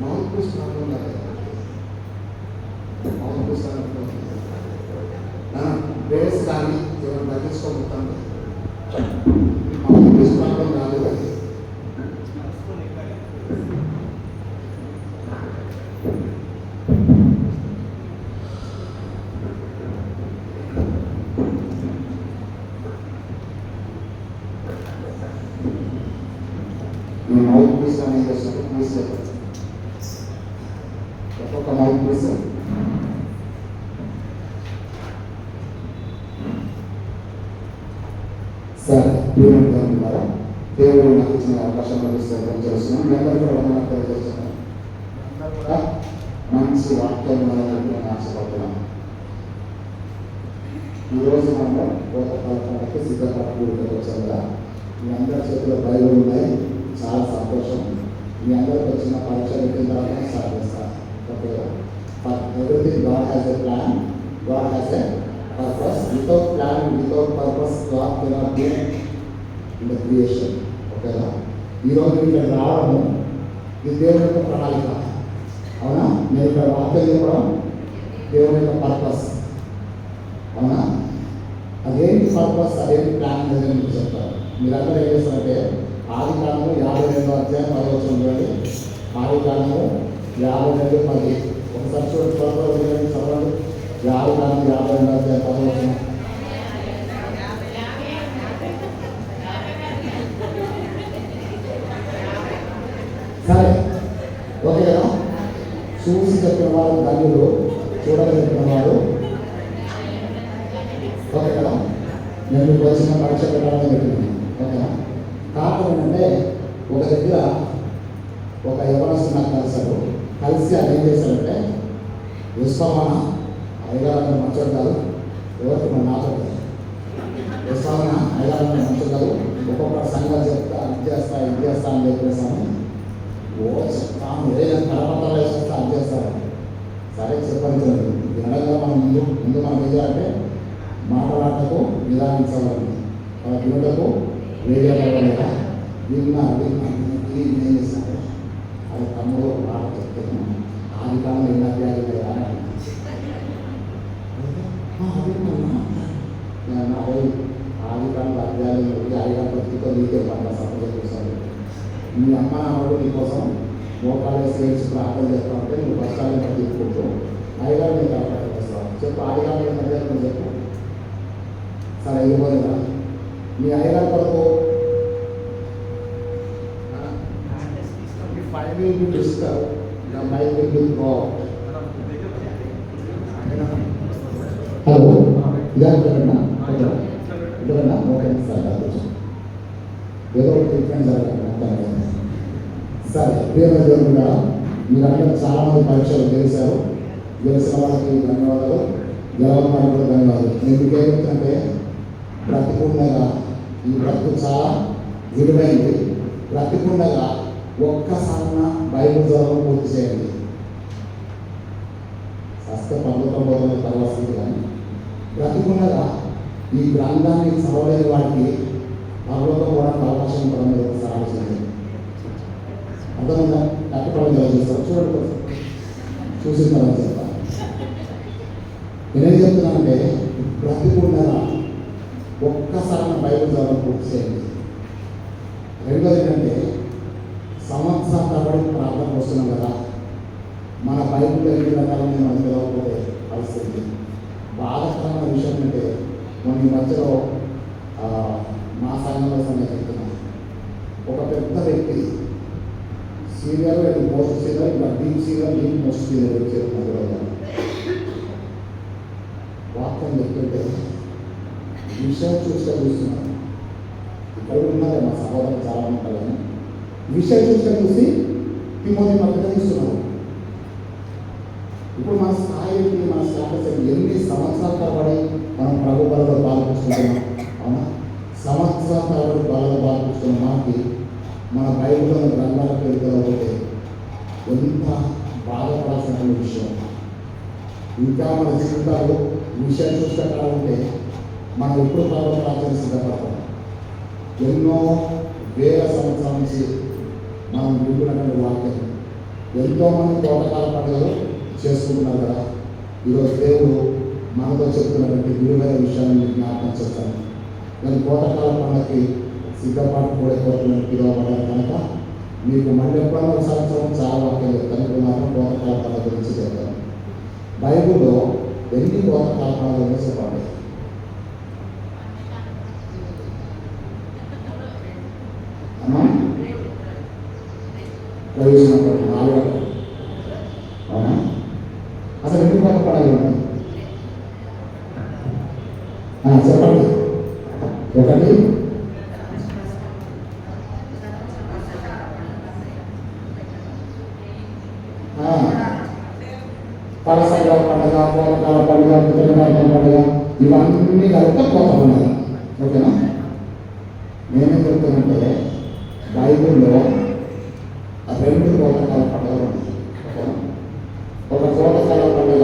Mouth piece problem కాదు, mouth piece base కానీ ఏమైనా తగ్గించుకోగలుగుతాను. మౌత్ పీస్ ప్రాబ్లం కాదు అది. మౌత్ పీస్ అనేది వచ్చినప్పుడు పీస్ ఒక్కొక్క మౌత్ పీస్ సార్ ద్వారా దేవుడు నాకు ఇచ్చిన అవకాశం లభిస్తారని చేస్తున్నాం. మీ అందరూ కూడా వందనాలు తెలియజేస్తున్నాను. మంచి వాక్యాలు మనం ఆశపడుతున్నాం. ఈరోజు మనం బోధపడటానికి సిద్ధపడకూడదు వచ్చాం కదా. మీ అందరి చేతిలో బైబిల్ ఉన్నాయి, చాలా సంతోషం. మీ అందరికి వచ్చిన పరీక్ష పెట్టిన తర్వాత స్టార్ట్ చేస్తాను. Okay, for everything God has a plan, God has a purpose. Without plan, without purpose, God cannot be in the creation. Okay, ఈరోజు ఇక్కడ రావడము ఇది దేవుని యొక్క ప్రణాళిక. అవునా? నేను ఇక్కడ వాక్యం చెప్పడం దేవుని యొక్క పర్పస్. అవునా? అదేంటి పర్పస్, అదేంటి ప్లాన్ అనేది మీకు చెప్తాను. మీరందరూ ఏం చేస్తారంటే ఆది కాలము 52వ అధ్యాయం 10వ వచనం చూడండి. ఆది కాలము 52:10. ఒకసారి చూడండి, చదవండి. ఆది కాలం 52వ అధ్యాయం 10వ వచనం. సరే, ఓకే కదా. చూసి చెప్పిన వారు ధన్యులు, చూడగా చెప్పిన వారు. ఓకే కదా. నేను మీకు వచ్చిన పరీక్ష పెట్టాలని చెప్పింది. ఓకేనా? కారణం ఏంటంటే ఒక దగ్గర ఒక యవనస్తుడు నాకు కలిశాడు. కలిసి అది ఏం చేశాడంటే, విశ్వమాన అయ్యగారు మంచోడు కాదు, ఎవరికి మన నాతో విశ్వమాన అయ్యగారు మంచోడు కాదు, ఒక్కొక్క సంఘాలు చెప్తా అది చేస్తా ఇది చేస్తా అని చెప్పేసాను. చెప్తాను ఏదైనా కరపత్రాలు వేసేస్తా అది చేస్తాను. సరే చెప్పండి. వినడంగా మనం ముందు మనం ఏం చేయాలంటే మాట్లాడటకు నిదానించాలని, వినటకు వేయలేదా విన్నా ఏం చేస్తాను. అది తమ్ముడు మాట చెప్తాను. ఆది కాలం 2 అధ్యాయాలు ఆది కాలం అధ్యాయాలు అయ్యా బతితో నీకే పంట సపోర్ట్ చేస్తాను. మీ అమ్మ నాన్నడు నీకోసం మోకాలు వేసి ప్రార్థన చేస్తా ఉంటే నువ్వు కష్టాలను తీసుకుంటూ అయ్యగారు నీకు అవకాశం చేస్తావు. చెప్పు ఆది కాలం అధ్యాయం చెప్పు. సరే ఇవ్వలేదా మీ అయ్యగారు కొరకు హలో ఇదన్నా ఓకే సార్, ఏదో ఒకటి డిఫరెంట్ జరగదు. సరే, దేవుడు కూడా మీరందరూ చాలామంది పరీక్షలు గెలిచారు. గెలిచిన వాళ్ళకి ధన్యవాదాలు, గెలవని వాళ్ళకి కూడా ధన్యవాదాలు. ఎందుకు ఏమిటంటే బ్రతికుండగా ఈ బ్రతుకు చాలా విలువైంది. బ్రతికుండగా ఒక్కసారిన బైబిల్ చదవడం పూర్తి చేయండి. సస్తే పర్వతం పోతున్న తర్వాత కానీ బ్రతికుండగా ఈ గ్రంథాన్ని చదవలేని వాడికి పర్వతం పోవడానికి అవకాశం కూడా మీరు ఒకసారి ఆలోచించండి. అర్థమైందా? కట్టుకోవడం చదివిస్తారు చూడండి, చూసిన తర్వాత చెప్తా. నేనేం చెప్తున్నానంటే బ్రతికుండగా ఒక్కసారి బైబిల్ చదవడం పూర్తి చేయండి. రెండోది ఏంటంటే సంవత్సరం తరబడి ప్రార్థన వస్తున్నాం కదా, మన బైబిల్లో ఎన్ని రకాలని మనం చదవకపోతే పరిస్థితి బాధాకరమైన విషయం అంటే మన ఈ మధ్యలో మా సంఘంలో చెప్తున్నాను. ఒక పెద్ద వ్యక్తి సీనియర్, మోస్ట్ సీనియర్, ఇంకా deep senior, deep most senior చెప్తున్నారు. వాక్యం చెప్తుంటే విషయం చూస్తున్నాను. ఇక్కడ ఉన్నారే మా సహోదరులు చాలా ఉంటారు కానీ విషయం చూసి తిమోతి పత్రిక ఇస్తున్నారు. ఇప్పుడు మన స్థాయికి మన స్టాటస్ ఎన్ని సంవత్సరాల తరబడి మనం ప్రభు బలలో పాల్గొస్తున్నాం. అవునా? సంవత్సరాల తరబడి బలలో పాల్గొస్తున్న మనకి మన బైబిల్లోని గ్రంథాలకు వెళ్తే ఎంత బాధపడాల్సిన విషయం. ఇంకా మన జీవితాలు విషయం చూసుకుంటా ఉంటే మనం ఎప్పుడు బాధపడాల్సిన సిద్ధపడతాం. ఎన్నో వేల సంవత్సరాల నుంచి మనం వింటున్నటువంటి వాక్యం ఎంతోమంది కోటకాల పండుగలు చేసుకుంటున్నారు కదా. ఈరోజు దేవుడు మనతో చెప్తున్నటువంటి విలువైన విషయాన్ని మీకు జ్ఞాపకం చేస్తాను. నేను కోటకాల పండుగకి సిద్ధపాటు కోడకోవట్లని పిలువబడ్డాను కనుక మీకు మళ్ళీ ఎప్పుడైనా ఒక సంవత్సరం చాలా వాక్యాలు చెప్తాను. ఇప్పుడు మాత్రం కోటకాల పండుగ గురించి చెప్తాను. బైబిల్లో ఎన్ని కోటకాల పండుగలు చెప్పండి. అమ్మా ప్రవేశించినప్పుడు 4 అవునా? అసలు ఎన్ని కోట పండుగలు ఉన్నాయి చెప్పండి. ఒకటి పరసంగా పండుగ, కోటకాల పండుగ, పుట్టకాల పండుగ, ఇవన్నీ కలిపితే కోట పండుగ. ఓకేనా? నేనేం చెప్తానంటే బైబిల్లో 2 కోటకాల పండుగలు ఉన్నాయి. ఓకేనా? ఒక కోటకాల పండుగ,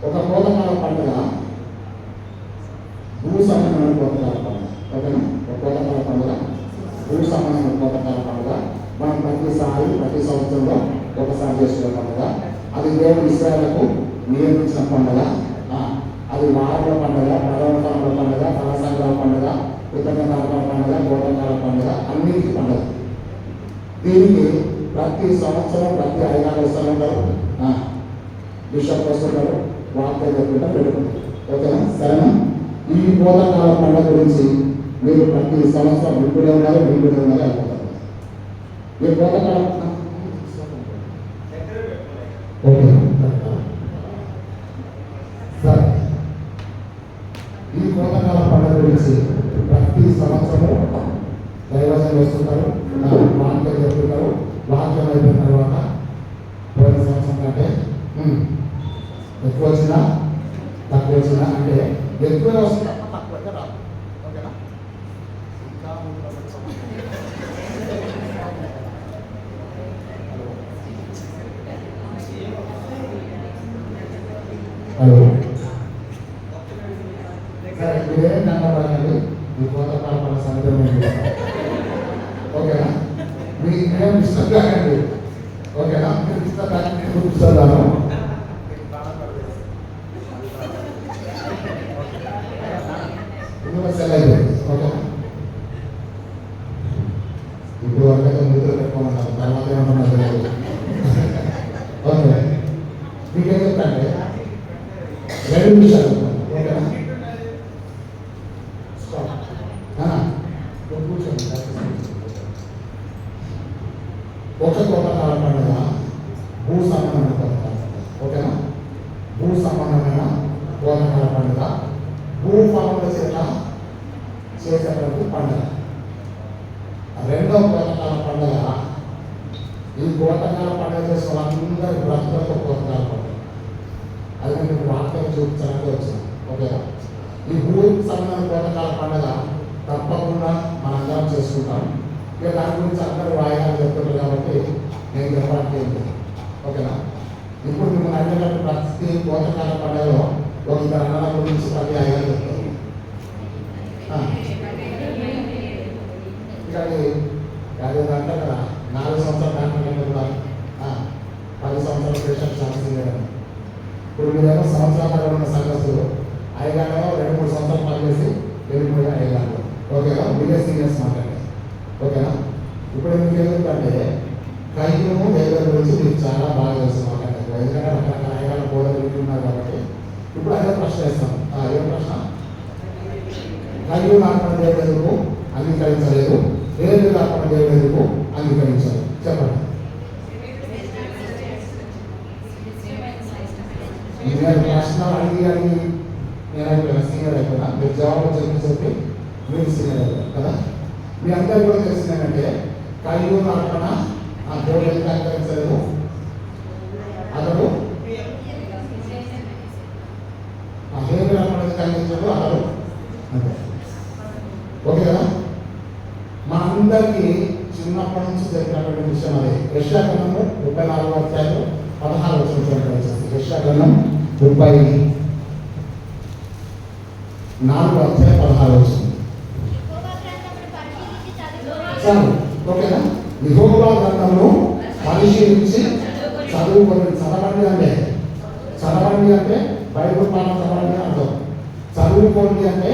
ఒక కోటకాల పండుగ భూ సంబంధమైన కోటకాల పండుగ. ఓకేనా? ఒక కోటకాల పండుగ భూ సంబంధమైన కోటకాల పండుగ. మనం ప్రతి సంవత్సరంలో ఒకసారి చేసుకునే పండుగ. అది దేవుడు ఇశ్రాయేలుకు నియమించిన పండుగ. అది వారాల పండుగ, పర్వతాల పండుగ, పరసంగాల పండుగ, కృతజ్ఞతాల పండుగ, కోటకాల పండుగ, అన్నింటి పండుగ. దీనికి ప్రతి సంవత్సరం ప్రతి 5 వస్తూ ఉంటారు. బిషప్ వస్తుంటారు, వాక్యం చెప్పుకుంటా పెట్టుకుంటారు. ఓకేనా? సరేనా? ఈ కోటకాల పండుగ గురించి మీరు ప్రతి సంవత్సరం వింటూనే ఉన్నారు అయిపోతారు. ఈ కోటకాల సరే, ఈ కోటకాల పండుగ గురించి ప్రతి సంవత్సరము దైవజనులు వస్తుంటారు, వాక్యం చెప్తుంటారు. వాక్యం అయిపోయిన తర్వాత పోయిన సంవత్సరం కంటే ఎక్కువ వచ్చినా తక్కువ వచ్చినా అంటే ఎక్కువ వస్తున్నా తక్కువ రాదు. ఓకేనా? హలో, సరే, ఇదేం కనపడాలండి. ఈ కోటకాల పండుగ సందర్భంగా ఓకేనా? మీకు ఏం ఇష్టం కాదండి. ఓకేనా? మీరు ఇష్టం కానీ నేను చూపిస్తాను. ఇప్పుడు వరకు ముద్ర పెట్టుకోమన్నారు, తర్వాత ఏమన్నా తెలియదు. ఓకే, మీకేం చెప్తాంటే 2 నిమిషాలు. ఓకేనా? కూర్చోండి. ఒక కోటకాల పండుగ భూ సంబంధమైన కోటకాల పండుగ. ఓకేనా? భూ సంబంధమైన కోటకాల పండుగ, భూపాలన చేత చేసేటువంటి పండుగ. 2వ కోటకాల పండుగ, ఈ కోటకాల పండుగ చేసిన వాళ్ళందరి బ్రతుకులతో కోటకాల పండుగ. అది నేను వార్తలు చూపించడానికి వచ్చాను. ఓకేనా? ఈ భూ సంబంధమైన కోటకాల పండుగ తప్పకుండా మనందరం చేసుకుంటాం. ఇక దాని గురించి అందరూ వాయిదాలు చెప్తున్నారు కాబట్టి నేను చెప్పడానికి ఏంటి. ఓకేనా? ఇప్పుడు మిమ్మల్ని అడిగినట్టు ప్రతి కోటకాల పండుగలో ఒక 2 అన్నల గురించి ప్రతి 5 చెప్తారు. ఇక అంటే కదా 4 సంవత్సరాల దాంట్లో కూడా 10 సంవత్సరాల పేషెంట్ ఛాన్స్ ఇవ్వడం. ఇప్పుడు మీరేమో సంవత్సరాల ఉన్న సంఘస్థులు 5 గంటలో 2-3 సంవత్సరాలు పనిచేసి వెళ్ళిపోయిన 5 గంటలు. ఓకేనా? మీరే సీనియర్స్ మాట్లాడండి. ఓకేనా? ఇప్పుడు మీకు ఏంటంటే కయ్యూము వేగల గురించి మీకు చాలా బాగా తెలుసు మాట్లాడారు. ఎందుకంటే రకరకాల ఆయాల బోధలు వింటున్నారు కాబట్టి ఇప్పుడు అదే ప్రశ్న వేస్తాం. ఏ ప్రశ్న? కయ్యూము అర్పణ దేవుడు అంగీకరించలేదు, వేరే అర్పణ దేవుడు అంగీకరించారు. చెప్పండి. ప్రశ్న అడిగి నేను అయిపోయినా సీనియర్ అయిపోయినా, మీరు జవాబు చెప్పి మీరు సీనియర్ అయిపోయారు కదా. మీ అందరూ కూడా తెలిసింది ఏంటంటే కయ్యూము అర్పణ దేవుడు ఎందుకు అంగీకరించలేదు? అతడు హేబెలు అర్పణ అంగీకరించాడు అతడు. ఓకే కదా? మా అందరికీ చిన్నప్పటి నుంచి జరిగినటువంటి విషయం అది. యెషయా గ్రంథము 34వ అధ్యాయం 16వ వచనం. యెషయా గ్రంథం 34 4:16 చాలు. ఓకేనా? యెహోవా గ్రంథమును పరిశీలించి చదవండి అంటే బైబుల్ పాఠం చదవండి అర్థం. చదువుకోండి అంటే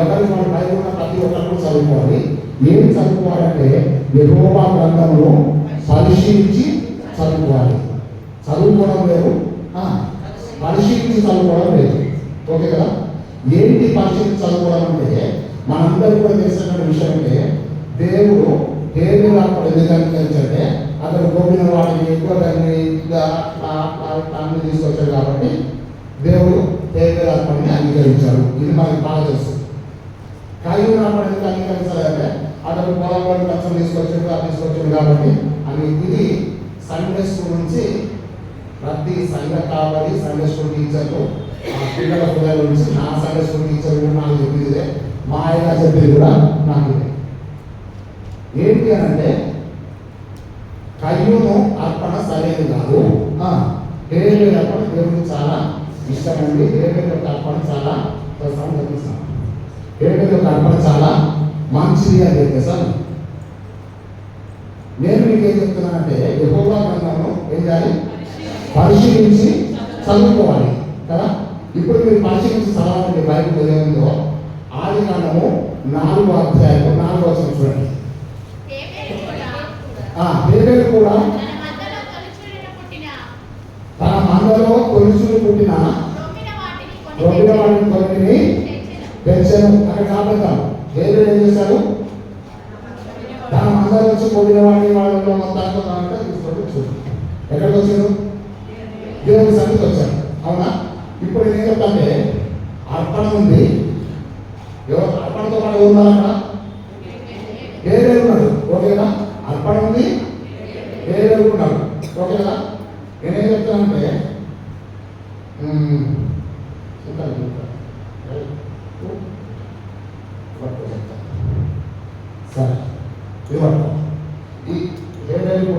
ఎవరి మన బైబుల్ ఉన్న ప్రతి ఒక్కరు చదువుకోవాలి. ఏం చదువుకోవాలంటే యెహోవా గ్రంథమును పరిశీలించి చదువుకోవాలి. చదువుకోవడం లేదు, పరిశీలించి చదువుకోవడం లేదు. ఓకే కదా? ఏంటి పరిశీలించి చదువుకోవడం అంటే మనందరికీ కూడా తెలిసినటువంటి విషయం అంటే దేవుడు దేవుడు అప్పుడు ఎందుకు అంగీకరించాడంటే అతను కోపిన వాటిని ఎక్కువ దాన్ని అన్ని తీసుకొచ్చాడు కాబట్టి దేవుడు దేవుడు అర్పణని అంగీకరించాడు. ఇది మనకి బాగా తెలుసు. కాయలు అర్పణ ఎందుకు అంగీకరించాలంటే అతను పొలం కష్టం తీసుకొచ్చాడు అది తీసుకొచ్చాడు కాబట్టి అని. ఇది సండే స్కూల్ నుంచి ప్రతి సంఘ కావాలి సండే స్కూల్ టీచర్లు పిల్లల హృదయాల నుంచి నా సండే స్కూల్ టీచర్ కూడా నాకు చెప్పింది, మా ఆయన చెప్పేది కూడా నాకు ఇదే. ఏంటి అని అంటే కయ్యూను అర్పణ సరైనది కాదు. హేబేలు అర్పణ దేవుడికి చాలా ఇష్టమైంది. హేబేలు యొక్క అర్పణ చాలా హేబేలు యొక్క అర్పణ చాలా మంచిది అని చెప్పేసాను. నేను మీకు ఏం చెప్తున్నానంటే యెహోవా గ్రంథమును ఏం చేయాలి? పరిశీలించి చదువుకోవాలి కదా. ఇప్పుడు మీరు పరిశీలించి చదవాలంటే బైబిల్ ఏముందో ఆదికాండము 4:4 చూడండి. హేబేలు కూడా తన మందలో కొలుచులు పుట్టిన రొమ్మిన వాటిని కొన్నిటిని పెంచాను. అక్కడ కాపాడతాం. హేబేలు ఏం చేశాడు? తన మందలో వచ్చి కొట్టిన వాటిని వాళ్ళలో మొత్తానికి తీసుకొని వచ్చాడు. ఎక్కడికి వచ్చాడు? దేవుడి సన్నిధికి వచ్చాడు. అవునా? ఇప్పుడు నేను ఏం చెప్తాంటే అర్పణ ఉంది. అర్పణతో పాటు ఉన్నారా? హేబేలు ఉన్నాడు. ఓకేనా? అర్పణ ఉంది, హేబేలు ఉన్నాడు. ఓకేనా? నేనేం చెప్తానంటే సరే ఇవ్వండి. ఈ హేబేలు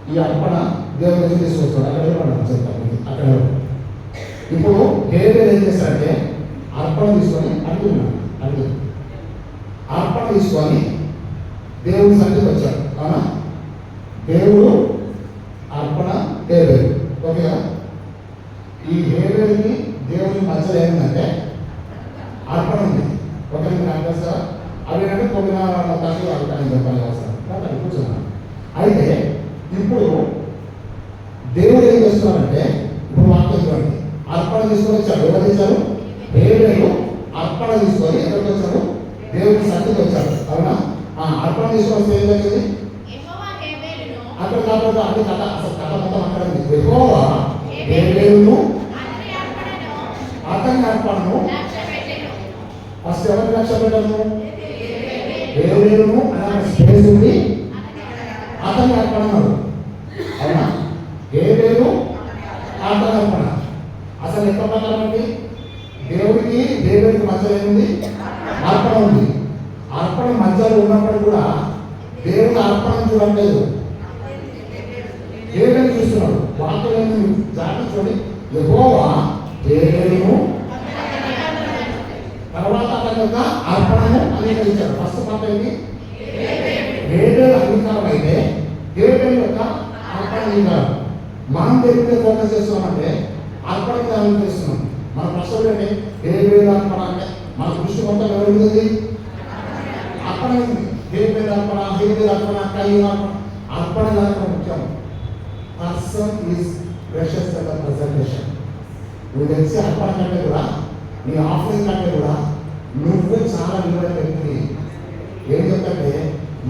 ఈ అర్పణ దేవుడి దగ్గర తీసుకొస్తాడు. అక్కడ ఇవ్వండి చెప్తాను. అక్కడ ఇప్పుడు హేబేలు ఏం చేస్తాడంటే అర్పణ తీసుకొని అడుగుతున్నాడు. అర్పణ తీసుకొని దేవుడి సన్నిధికి వచ్చాడు. అవునా? దేవుడు అర్పణ హేబేలు. ఓకేనా? ఈ హేబేలుకి దేవుని మధ్యలో ఏంటంటే అర్పణ ఉంది. ఓకే, మీరు అర్థం అవి ఏంటంటే 9 తక్కువ అర్పణ చెప్పాలి అవసరం కూర్చున్నాను. అయితే ఇప్పుడు దేవుడు ఏం చేస్తున్నారంటే ఇప్పుడు వాక్యం చూడండి. అర్పణ తీసుకొని వచ్చాడు. ఎవరు చేశారు? హేబేలు అర్పణ తీసుకొని ఎక్కడికి వచ్చాడు? దేవుడి సన్నిధికి వచ్చాడు. అవునా? అర్పణ తీసుకొని వస్తే ఏం జరిగింది? అక్కడ కాకపోతే అది కథ, అసలు కథ మొత్తం అక్కడ ఉంది. యెహోవా హేబేలును అతని అర్పణను ఫస్ట్ ఎవరికి లక్ష్య పెట్టను? హేబేలును అనే స్పేస్ ఉంది, అతని అర్పణ. అవునా? హేబేలు అతని అర్పణ. అసలు ఎంత ప్రకారం అండి? దేవుడికి హేబేలుకి మధ్యలో ఏముంది? అర్పణ ఉంది. అర్పణ మధ్యలో ఉన్నప్పుడు కూడా దేవుడు అర్పణ చూడలేదు, హేబేలు చూస్తున్నాడు. వాక్యం జాగ్రత్త చూడండి. యెహోవా హేబేలును తర్వాత అతని యొక్క అర్పణను అంగీకరించాడు. ఫస్ట్ మాట ఏంటి? హేబేలు అంగీకారం అయితే హేబేలు యొక్క అర్పణ అంగీకారం. మనం దేవుడిని ఫోకస్ చేస్తున్నామంటే అర్పణకి అంగీకరిస్తున్నాం. మన ప్రశ్న ఏంటి? హేబేలు అర్పణ అంటే మన దృష్టి మొత్తం ఎవరి మీద ఉంది? అర్పణ ఉంది. హేబేలు అర్పణ, హేబేలు అర్పణ, కయ్యూను అర్పణ. అర్పణ అర్పణ ముఖ్యం. Person is precious and presentation. నువ్వు తెలిసి అర్పణ కంటే కూడా నీ ఆఫరింగ్ కంటే కూడా నువ్వు చాలా విలువైన వ్యక్తిని. ఏం చెప్తే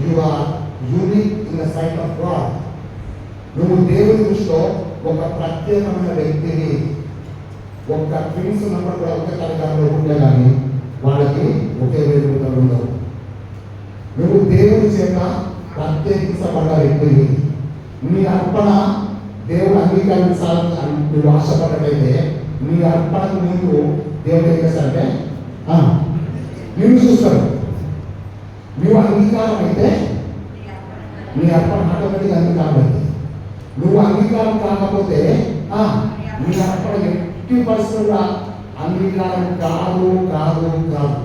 you are unique in the sight of God. నువ్వు దేవుని దృష్టిలో ఒక ప్రత్యేకమైన వ్యక్తిని. ఒక్క ట్విన్స్ ఉన్నప్పుడు కూడా ఒకే కార్యక్రమంలో ఉంటే కానీ వాళ్ళకి ఒకే వేడుకలు ఉండవు. నువ్వు దేవుని చేత ప్రత్యేకించబడ్డ వ్యక్తిని. నీ అర్పణ దేవుడు అంగీకరించాలని నువ్వు ఆశపడ్డట్టయితే నీ అర్పణకు ముందు దేవుడు ఏం చేస్తాడంటే నిన్ను చూస్తాడు. నువ్వు అంగీకారం అయితే నీ అర్పణ ఆటోమేటిక్గా అంగీకారం అయితే. నువ్వు అంగీకారం కాకపోతే నీ అర్పణ 80% అంగీకారం కాదు కాదు కాదు.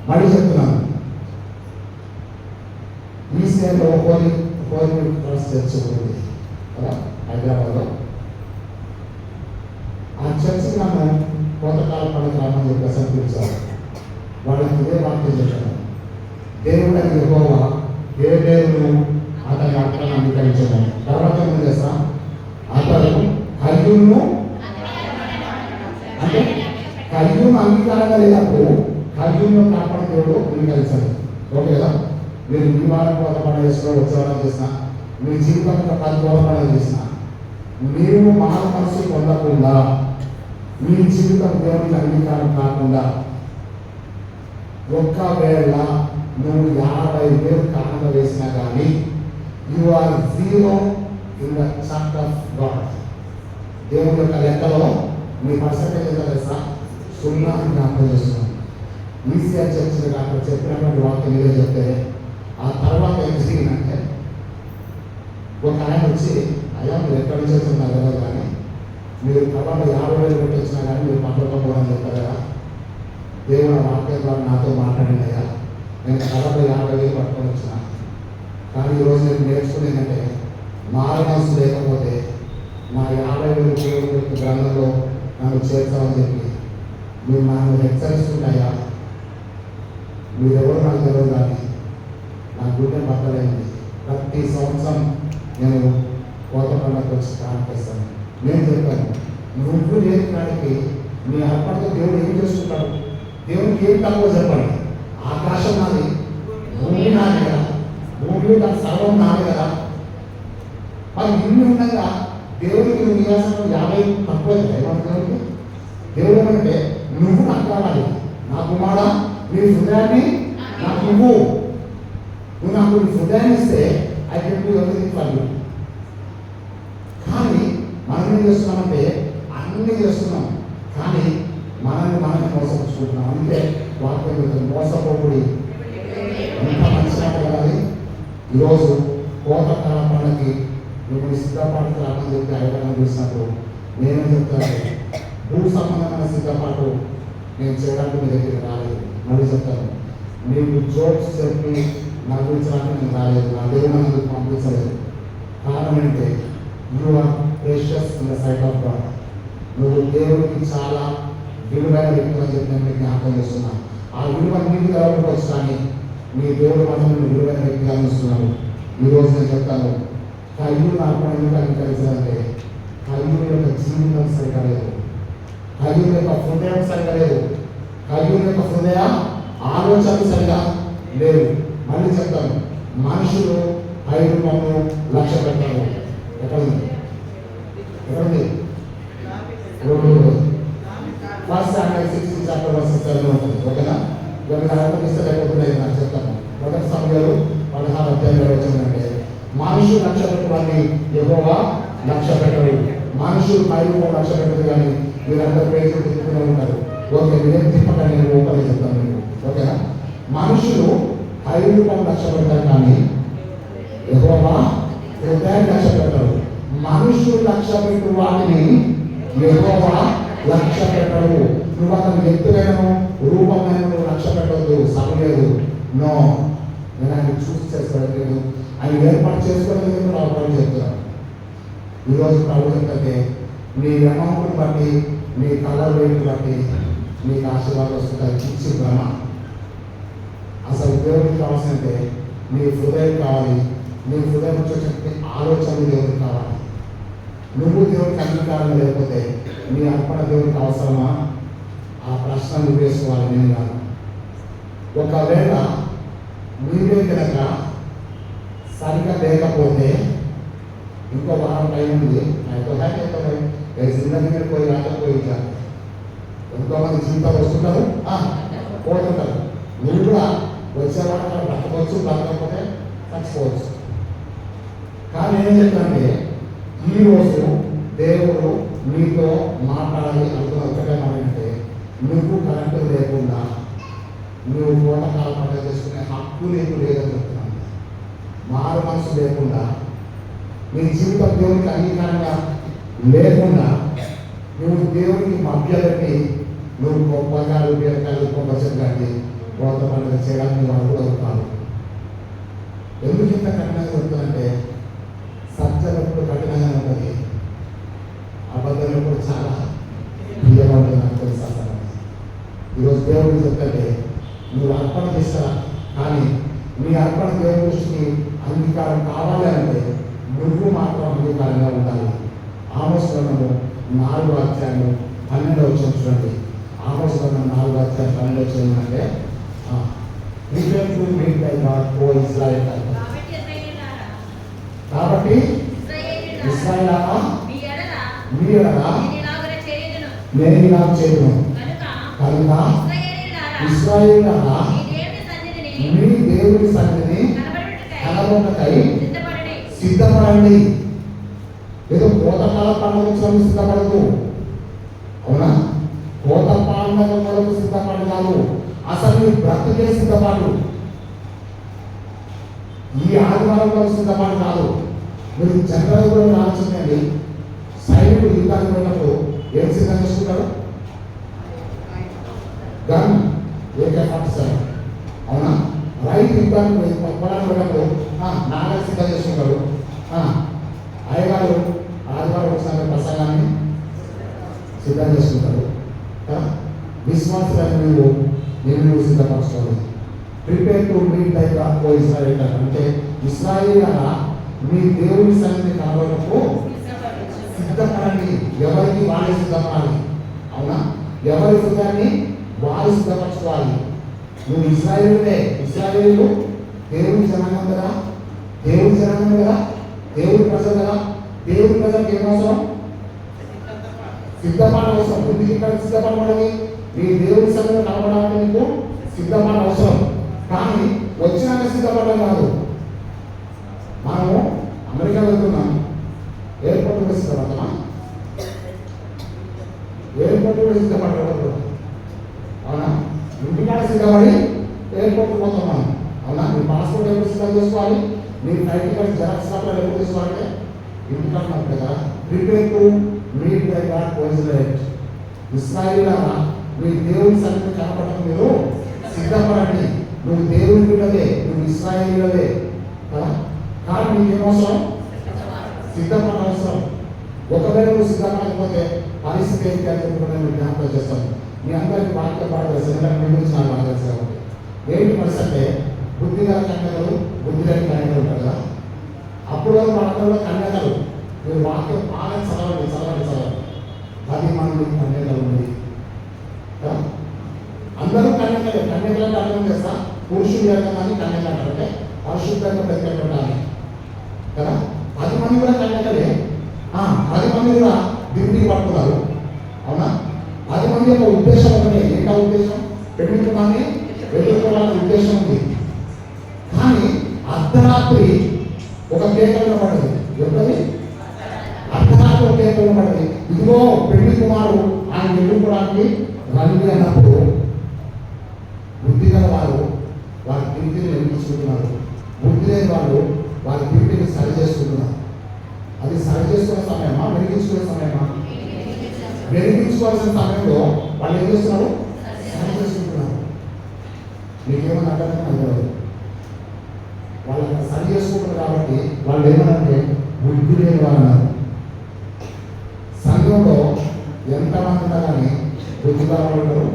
మళ్ళీ చెప్తున్నాను, ఈ సేవలో హోలీ క్రాస్ చర్చ్ ఉంది కదా హైదరాబాద్లో. ఆ చర్చ్ నన్ను కోతకాల పండుగ రామని చెప్పి అసలు పిలిచారు. వాళ్ళకి ఇదే వాక్యం చెప్పాను, దేవుడు అని యెహోవా ఏ దేవుడు అతని ఆత్మను అంగీకరించాను. తర్వాత ఏం చేస్తా, అతను కయ్యూను అంటే కయ్యూను అంగీకారంగా లేనప్పుడు కయ్యూను కాపాడు దేవుడు అంగీకరించాలి. ఓకే కదా? మీరు ఈ వారం కోత పండుగ చేసుకుని వచ్చే వారం చేసిన, మీ జీవితంలో 10 కోత పండుగ చేసిన, మీరు మాన మనసు పొందకుండా మీ జీవితం దేవునికి అంగీకారం కాకుండా ఒక్కవేళ నువ్వు 50,000 కారణంగా వేసినా కానీ you are zero in the chart of God. దేవుని యొక్క లెక్కలో మీ పర్సెంటేజ్ ఎంత తెలుసా? 0 అని జ్ఞాపకం చేస్తున్నాం. ఈసీఆర్ చర్చలు అక్కడ చెప్పినటువంటి వాక్యం ఏదో చెప్తే ఆ తర్వాత ఏం జరిగిందంటే ఒక ఆయన వచ్చి, అయ్యా మీరు ఎక్కడి నుంచి వచ్చిన్నారు కదా, కానీ మీరు తర్వాత 50,000 పెట్టి వచ్చినా కానీ మీరు పండుకోకూడదని చెప్తారు కదా. దేవుడు ఆ వాక్యం ద్వారా నాతో మాట్లాడిందయ్యా, నేను తర్వాత 50,000 పట్టుకొని వచ్చిన, కానీ ఈరోజు నేను నేర్చుకుని ఏంటంటే మారనసు లేకపోతే నా 50,000 దేవుడి గ్రంథంలో నన్ను చేర్చామని చెప్పి మీరు నన్ను హెచ్చరిస్తుంటాయా. మీరెవరు నాకు తెలియదు, కానీ నా గుండె బద్దలైంది. ప్రతి సంవత్సరం నేను కోత పండుగకు వచ్చి ప్రారంభిస్తాను. నేను చెప్పాను, నువ్వు లేని కాడికి మీ అర్పణతో దేవుడు ఏం చేస్తుంటాడు? దేవునికి ఏం తక్కువ చెప్పండి. ఆకాశం నాది, భూమి నాది కదా, భూమి దాని సర్వం నాది కదా. మరి ఇన్ని ఉండగా దేవుడికి నువ్వు నివాసంలో 50 తక్కువ దేవుడికి. దేవుడు ఏమంటే నువ్వు నాకు కావాలి, నా కుమారా నీ హృదయాన్ని నాకు ఇవ్వు. నువ్వు నాకు నీ హృదయాన్ని ఇస్తే I can do everything for you. కానీ మనం ఏం చేస్తున్నామంటే అన్నీ చేస్తున్నాం, కానీ మనల్ని మోసపుచ్చుకుంటున్నాం. అందుకే వాక్యం మోసపోకుడి ఎంత మంచిగా కలగాలి. ఈరోజు కోతకాల పండుగకి నువ్వు సిద్ధపాటు రామని చెప్పి అడగడం చూసినప్పుడు నేనేం చెప్తాను, భూ సంబంధమైన సిద్ధపాటు నేను చేయడానికి మీ దగ్గరికి రాలేదు. మళ్ళీ చెప్తాను, నీకు జోక్స్ చెప్పి నవ్వించడానికి నేను రాలేదు, నా దేవుడు నన్ను పంపించలేదు. కారణం ఏంటంటే you are precious in the sight of God. నువ్వు దేవుడికి చాలా విలువైన వ్యక్తులు అని చెప్పి నేను జ్ఞాపకం చేస్తున్నా. ఆ విలువ నీకు కలగకపోవచ్చు, కానీ నీ దేవుడు మాత్రం నువ్వు విలువైన వ్యక్తిగా అందిస్తున్నాడు. ఈరోజు నేను చెప్తాను, కయ్యూను అర్పణ ఎందుకు అంగీకరించాలంటే కయ్యూను యొక్క జీవితం సరిగా లేదు, కయ్యూను యొక్క హృదయం సరిగా లేదు, కయ్యూను యొక్క హృదయ ఆలోచనలు సరిగా లేవు. మళ్ళీ చెప్తాను, మనుషులు 5 రూపాయలు లక్ష్య పెట్టారు. ఎక్కడుంది? First standard 6th chapter versus 7 ఉంటుంది. ఓకేనా? ఇక అర్థమిస్తే లేకపోతున్నాయి నాకు చెప్తాను. 1 సమయాలు 16 అధ్యాయంలో వచ్చిందంటే మనుషులు లక్ష్య పెట్టడాన్ని యెహోవా లక్ష్య పెట్టడు. మనుషులు 5 రూపాయలు లక్ష్య పెట్టదు, కానీ మీరందరూ పేరు తిప్పుతూనే ఉంటారు. ఓకే, మీరేం తిప్పకండి, నేను ఓపెన్ చెప్తాను మీకు. ఓకేనా? మనుషులు 5 రూపాయలు లక్ష్య పెడతారు, కానీ యెహోవా హృదయాన్ని లక్ష్య పెట్టాడు. మనుషులు లక్ష్య పెట్టు వాటిని యెహోవా లక్ష్య పెట్టడు. నువ్వు అతను వ్యక్తులను రూపమైన లక్ష్య పెట్టవద్దు, సమలేదు. నో, నేను ఆయన చూసి చేసుకోవట్లేదు, ఆయన ఏర్పాటు చేసుకోవడం రావడం చెప్తున్నాను. ఈరోజు ప్రభు ఏంటంటే నీ అమౌంట్ని బట్టి, నీ కలర్ రేటుని బట్టి నీకు ఆశీర్వాదం వస్తుంటాయి. ఇచ్చి భ్రమ. అసలు దేవుడికి కావాల్సిందంటే నీ హృదయం కావాలి. నీ హృదయం వచ్చేటువంటి ఆలోచనలు దేవుడికి కావాలి. నువ్వు దేవుడికి అంగీకారం లేకపోతే నీ అర్పణ దేవుడికి అవసరమా? ఆ ప్రశ్న నువ్వు వేసుకోవాలి, నేను కాదు. ఒకవేళ మీరే కనుక సరిగా లేకపోతే ఇంకో వారం టైం ఉంది, జిందగీ మీద పోయి రాకపోయించారు. ఎంతోమంది జీవితాలు వస్తుంటారు, పోతుంటారు. మీరు కూడా వచ్చేవాడు అక్కడ బ్రతకవచ్చు, బ్రతకపోతే చచ్చిపోవచ్చు. కానీ ఏం చెప్తానంటే ఈరోజు దేవుడు నీతో మాట్లాడాలి అనుకున్న ఒకటే మాట ఏంటంటే, నువ్వు కరెంటు లేకుండా నువ్వు కోటకాల పండుగ చేసుకునే హక్కు నీకు లేదని చెప్తున్నాను. మారు మనసు లేకుండా నీ జీవితం దేవునికి అంగీకారంగా లేకుండా నువ్వు దేవుడికి మభ్యపెట్టి నువ్వు గొప్పగా బీరకాయలు గొప్ప చెట్టు కోత పండుగ చేయడానికి వాడు కూడా అవుతాడు. ఎందుకు ఇంత కఠినంగా చెప్తానంటే సత్యప్పుడు కఠినంగా ఉంటుంది, అబద్ధంలో కూడా చాలా ప్రియగా ఉంటుంది. నాకు తెలుసు. ఈరోజు దేవుడికి చెప్తే నువ్వు అర్పణ చేస్తారా, కానీ నీ అర్పణ దేవుడి దృష్టికి అంగీకారం కావాలి అంటే నువ్వు మాత్రం అంగీకారంగా ఉండాలి. ఆమోస్ గ్రంథము 4:12 చూడండి. ఆమోస్ గ్రంథం 4:12 అంటే కాబట్టి ఇశ్రాయేలులారా మీ ఎడల నేను ఇలా చేయను కనుక ఇశ్రాయేలులారా మీ దేవుని సన్నిధిని కనబడుటకై సిద్ధపడండి. ఏదో కోతకాల పండుగ వచ్చినప్పుడు సిద్ధపడదు, అవునా? కోత పండుగ కొరకు సిద్ధపడి కాదు, అసలు నీ బ్రతుకే సిద్ధపడు. ఈ ఆదివారంలో సిద్ధపడి కాదు. మీరు జనరల్ కూడా రాల్సిందండి. సైనికుడు యుద్ధానికి పోయినప్పుడు ఏం సిద్ధం చేసుకుంటారు? గన్, AK-47, అవునా? రైతు యుద్ధానికి పోయినప్పుడు నాగలు సిద్ధం చేసుకుంటారు. అయ్యగారు ఆదివారం వచ్చిన ప్రసంగాన్ని సిద్ధం చేసుకుంటారు. విశ్వాసాన్ని నువ్వు సిద్ధపరచుకోవాలి. Prepare to meet the God O Israel అంటే ఇశ్రాయేలులారా మీ దేవుని సన్నిధిని కనబడటకు సిద్ధపడండి. ఎవరికి వాళ్ళే సిద్ధపడాలి, అవునా? ఎవరి సిద్ధాన్ని వాళ్ళు సిద్ధపరచుకోవాలి. నువ్వు ఇశ్రాయేలునే. ఇశ్రాయేలు దేవుని జనాంగం కదా, దేవుని జనాంగం కదా, దేవుని ప్రజలు కదా. దేవుని ప్రజలకు ఏం అవసరం? సిద్ధపాటు అవసరం. ఎందుకు ఇక్కడ సిద్ధపడమని? నీ దేవుని సన్నిధిలో కనబడాలంటే నీకు సిద్ధపాటు అవసరం. కానీ వచ్చినాక సిద్ధపడడం కాదు. మనము అమెరికా వెళ్తున్నాం, ఎయిర్పోర్ట్ కూడా సిద్ధపడతామా? ఎయిర్పోర్ట్ కూడా సిద్ధపడకూడదు, అవునా? ఇంటికాడ సిద్ధపడి ఎయిర్పోర్ట్ పోతున్నాం, అవునా? నీ పాస్పోర్ట్ ఎప్పుడు సిద్ధం చేసుకోవాలి? నీ ఫ్లైట్ టికెట్ జెరాక్స్ కాపీలు ఎప్పుడు తీసుకోవాలంటే ఇంటికాడ నాకు కదా. Prepare to meet the God O Israel. ఇశ్రాయేలులారా మీ దేవుని సన్నిధిని కనపడటం మీరు సిద్ధపడండి. నువ్వు దేవుని బిడ్డలే, నువ్వు ఇశ్రాయేలులే కదా. కానీ నీకేం అవసరం? సిద్ధపడ అవసరం. ఒకవేళ నువ్వు సిద్ధపడకపోతే పరిస్థితి ఏంటి అని చెప్పి నేను జ్ఞాపకం చేస్తాను. మీ అందరికీ వాక్య పాడవేసి గురించి నాకు బాగా తెలుసు. ఏంటి పరిస్థితి అంటే బుద్ధి గల కన్యకలు, బుద్ధి లేని కన్యకలు ఉంటారు కదా. అప్పుడు వాళ్ళందరూ కన్యకలు. మీరు వాక్యం బాగా చదవండి 10 మంది కన్యకలు ఉంది. అందరూ కన్యకలే. కన్యకలంటే అర్థం చేస్తా, పురుషులు కానీ కన్యక అంటే పరిశుద్ధంగా పెట్టాలి కదా. 10 మంది కూడా కన్యకలే. 10 మంది కూడా డ్యూటీ పట్టుకున్నారు, అవునా? 10 మంది యొక్క ఉద్దేశం ఒకటే. ఏంటా ఉద్దేశం? పెళ్లికుమాన్ని వెళ్ళుకోవాలనే ఉద్దేశం ఉంది. కానీ అర్ధరాత్రి ఒక కేక వినపడింది. ఎప్పుడది? అర్ధరాత్రి ఒక కేక వినపడింది. ఇదిగో పెళ్లి కుమారుడు ఆయన వెళ్ళుకోవడానికి రండి అన్నప్పుడు బుద్ధి గల వారు వారి డ్యూటీని వెలిగించుకుంటున్నారు, బుద్ధి లేని వాళ్ళు వారి డ్యూటీని సరి చేసుకుంటున్నారు. అది సరి చేసుకునే సమయమా, వెలిగించుకునే సమయమా? వెలిగించుకోవాల్సిన సమయంలో వాళ్ళు ఏం చేస్తున్నారు? సరి చేసుకుంటున్నారు. మీకేమన్నా అర్థమైంది? వాళ్ళు అక్కడ సరి చేసుకుంటారు కాబట్టి వాళ్ళు ఏమన్నారంటే బుద్ధి లేని వారు అన్నారు. సంఘంలో ఎంతమంది ఉన్నా కానీ బుద్ధి వాళ్ళు ఉంటారు.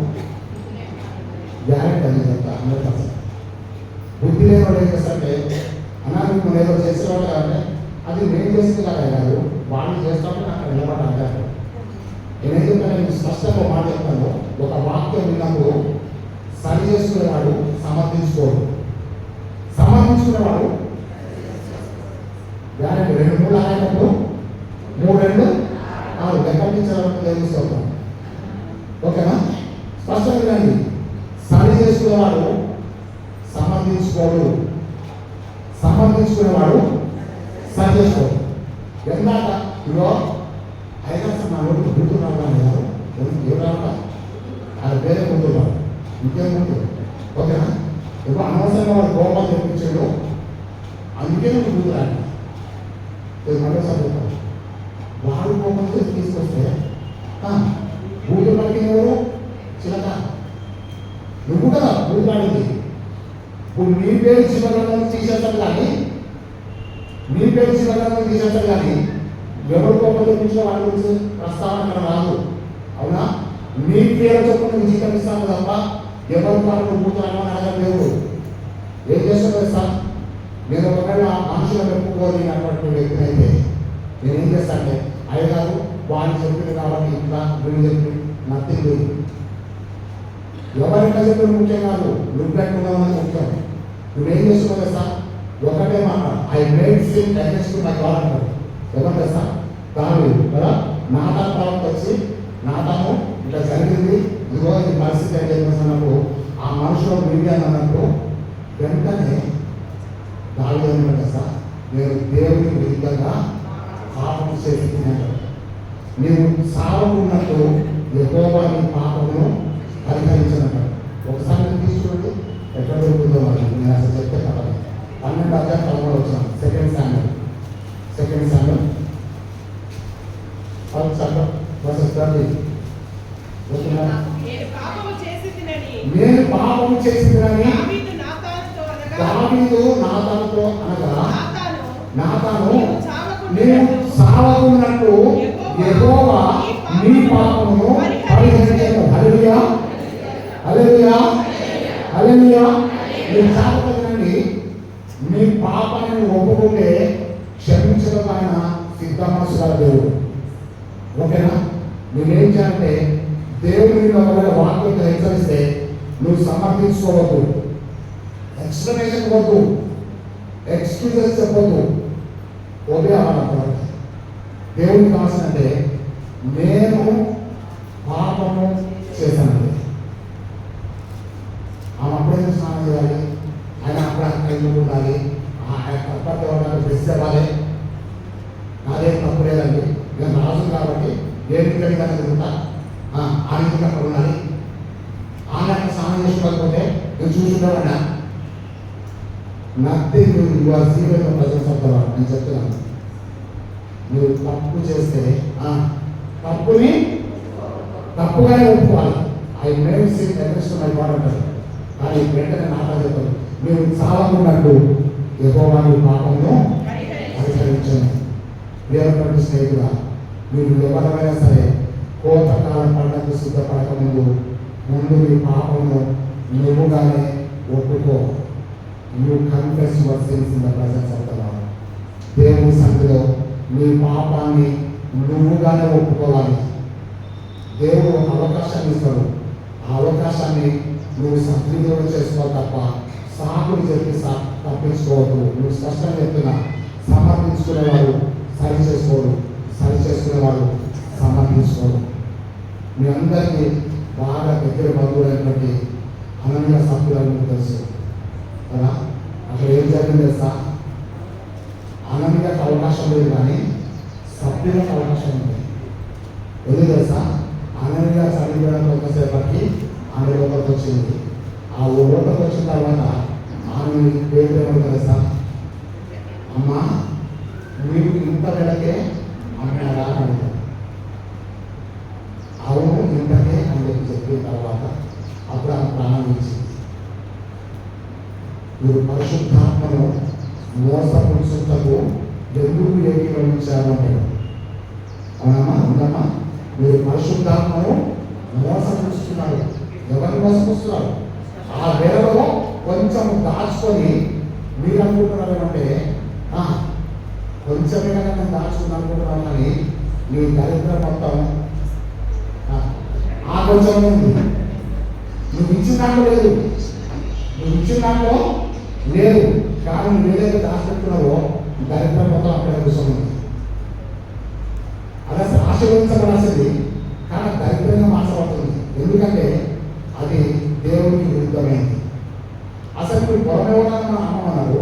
గ్యారెంటీ అని చెప్తా 100%. బుద్ధి లేని వాడు ఏం చేస్తారంటే అనాథకు ఏదో చేసేవాళ్ళు కాబట్టి అది నేను చేసింది కాదు, వాళ్ళు చేస్తామంటే నాకు నిలబడి అంటారు. నేనేం చెప్తాను, నేను స్పష్టంగా మాట చెప్తాను. ఒక వాక్యం విన్నప్పుడు సరి చేసుకునేవాడు సమర్థించుకోడు, సమర్థించుకునేవాడు గ్యారెంటీ 2 3 ఆగినప్పుడు 3 2 లెక్కించాలని తెలుస్తాం. ఓకేనా? స్పష్టంగా వినండి. సరి చేసుకునేవాడు సమర్థించుకోడు, సమర్థించుకునేవాడు సరి చేసుకోడు. ఎందాక ఇవో అయినా నా రోజు గుర్తు రావడం కాదు, ఏం రావడం అది వేరే ముందు రాదు, ఇంకేం ముందు. ఓకేనా? ఇప్పుడు అనవసరంగా వాడు కోపాలు తెప్పించాడు, అందుకే నువ్వు గుర్తు రాడు. మరోసారి వాడు కోపం చేసి తీసుకొస్తే బూతులు పలికిన ఎవరు? చిలక. నువ్వు కదా బూతులు ఆడింది. ఇప్పుడు నీ పేరు జీవగ్రంథం తీసేస్తాడు కానీ, నీ పేరు జీవగ్రంథం తీసేస్తాడు కానీ ఎవరి కోపంలో గురించి వాళ్ళ గురించి ప్రస్తావన అక్కడ రాదు. అవునా? నీ పేరు చొప్పున నువ్వు జీతం ఇస్తాను తప్ప ఎవరి వాళ్ళు బూతులు అడగలేవు. ఏం చేస్తాను సార్? నేను ఒకవేళ మనుషులు పెట్టుకోవాలి అన్నటువంటి వ్యక్తినైతే నేనేం చేస్తానంటే, అయ్యగారు వాళ్ళు చెప్పింది కాబట్టి ఇట్లా వీళ్ళు చెప్పి నథింగ్ లేదు. ఎవరైనా చెప్పిన ముఖ్యం కాదు, నువ్వు పెట్టుకున్నావని ముఖ్యం. నువ్వేం చేస్తున్నావు కదా? ఒకటే మాట, I made sin against my God అంటాడు. ఎవరు చేస్తా? దావీదు కదా. నాతాను ప్రవక్త వచ్చి నాతాను ఇట్లా జరిగింది, ఇదిగో ఈ పరిస్థితి అని చెప్పేసినప్పుడు ఆ మనుషులు మీడియా అన్నప్పుడు వెంటనే దావీదు ఏమన్నా చేస్తా, నేను దేవుడికి విరుద్ధంగా పాపం చేస్తున్నాను. నీవు సావకున్నట్టు యెహోవా నీ పాపమును పరిహరించినట్టు. ఒకసారి తీసుకుంటే ఎక్కడ దొరుకుతుందో మరి నేను అసలు చెప్తే కదా. 12 అధ్యాయం 13 వచ్చాను. సెకండ్ స్టాండర్డ్ నేను పాపము చేసిందని దావీదు నాతానుతో అనగా, నాతాను నేను సావకున్నట్టు యెహోవా నీ పాపమును పరిహరించెను. హల్లెలూయా, హల్లెలూయా, హల్లెలూయా. మీరు సావకునండి, మీ పాపాన్ని ఒప్పుకుంటే క్షమించడం ఆయన సిద్ధ మనసు గల దేవుడు. ఓకేనా? నువ్వేం చేయాలంటే దేవుడిని ఒకవేళ వాక్యంతో హెచ్చరిస్తే నువ్వు సమర్థించుకోవద్దు, ఎక్స్ప్లెనేషన్ వద్దు, ఎక్స్క్యూజెస్ చెప్పొద్దు. ఓకే అవ్వాలి. దేవుడికి కావాల్సిందంటే నేను పాపము చేశానండి, ఆమె అప్పుడే స్నానం చేయాలి, ఆయన అప్పుడు అక్కడ ఉండాలి, అప్పటి డ్రెస్ ఇవ్వాలి, నాదేం తప్పు లేదండి, నేను రాజు కాబట్టి దేవుడి కలిగిన తిరుగుతా, ఆ ఇంటికి అక్కడ ఉండాలి, ఆమె అక్కడ స్నానం చేసుకోకపోతే నేను చూసుకుంటామన్నా nothing your serial presence of the Lord. నేను చెప్తున్నాను, నువ్వు తప్పు చేస్తే తప్పుని తప్పుగానే ఒప్పుకోవాలి. I made sin against my God అంటారు. కానీ వెంటనే నాటా చెప్తాను, నువ్వు చావకున్నట్టు యెహోవా నీ పాపమును పరిహరించను. దేవుని స్నేహితుడా, మీరు ఎవరైనా సరే కోతకాలం పండుగకు సిద్ధపడక ముందు నీ పాపమును నువ్వుగానే ఒప్పుకో. You confess your sins in the presence of the lord. దేవుని సన్నిధిలో నీ పాపాన్ని నువ్వుగానే ఒప్పుకోవాలి. దేవుడు అవకాశాన్ని ఇస్తాడు, ఆ అవకాశాన్ని నువ్వు సద్వినియోగం చేసుకోవాలి తప్ప సాకులు చెప్పి తప్పించుకోవద్దు. నువ్వు స్పష్టంగా చెప్తున్నా, సమర్థించుకునేవాడు సరి చేసుకోడు, సరి చేసుకునేవాడు సమర్థించుకోడు. మీ అందరికీ బాగా దగ్గర బంధువులైనటువంటి అనన్య సభ్యులని మీకు తెలుసు కదా. అక్కడ ఏం జరిగింది తెలుసా? అనన్యకు అవకాశం లేదు కానీ సభ్యులకు అవకాశం ఉంది. ఎందుకు తెలుసా? అనన్య చనిపోవడం కొంతసేపటికి ఆమె లోపలికి వచ్చింది. ఆ లోపలికి వచ్చిన తర్వాత ఆమె పేరు ఏమని తెలుసా? అమ్మా మీరు ఇంత వెళకే అమ్మాడా అని. అవును ఇంతకే అని చెప్పిన తర్వాత అప్పుడు ఆమె ప్రారంభించింది. మీరు పరిశుద్ధాత్మను మోసపురుషులకు ఎందుకు ఏకీభవించారు అంటే, అవునమ్మా ఉందమ్మా, మీరు పరిశుద్ధాత్మను మోసపురుస్తున్నారు. ఎవరిని మోసపుస్తున్నారు? ఆ వేళలో కొంచెం దాచుకొని మీరు అనుకుంటున్నారు ఏమంటే కొంచెమైనా నేను దాచుకుని అనుకుంటున్నాను, కానీ మీ దరిద్రం మొత్తం ఆ కొంచెం ఉంది. నువ్వు ఇచ్చిన దాంట్లో లేదు, నువ్వు ఇచ్చిన దాంట్లో లేదు, కానీ నువ్వు ఏదైతే దాచిపెట్టుకున్నావో దరిద్రం మొత్తం అక్కడ కూర్చొని ఉంది. అది అసలు ఆశీర్వదించబడాల్సింది, కానీ దరిద్రంగా మార్చబడుతుంది. ఎందుకంటే అది దేవుడికి విరుద్ధమైంది. అసలు మీరు పొరమేవడానికి మన అమ్మన్నారు,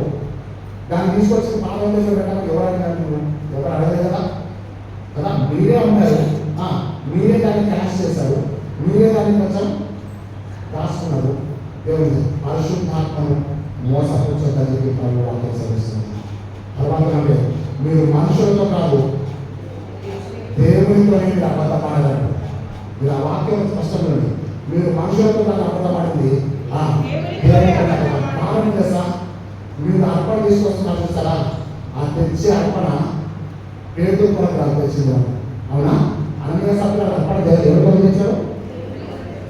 దాన్ని తీసుకొచ్చి పాపం చేసిన పెట్టాలి. ఎవరు అడగలేదు కదా. మీరే ఉన్నారు, మీరే దాన్ని క్యాష్ చేశారు, మీరే దాన్ని కొంచెం రాసుకున్నారు. దేవుని పరిశుద్ధాత్మను మోసపరచొద్దని చెప్పి వాళ్ళు వాక్యం చదివిస్తున్నారు. తర్వాత అంటే మీరు మనుషులతో కాదు దేవునితో మీరు అబద్ధపడగలరు. మీరు ఆ వాక్యం స్పష్టంగా ఉంది. మీరు మనుషులతో నాకు అబద్ధపడింది కారణం తెలుసా? మీరు అర్పణ తీసుకొస్తున్నారు చూస్తారా? ఆ తెచ్చే అర్పణ పేరుతో కూడా తెచ్చింది. అవునా? అనగా సభ్యులు అర్పణ ఎవరు తెచ్చారు?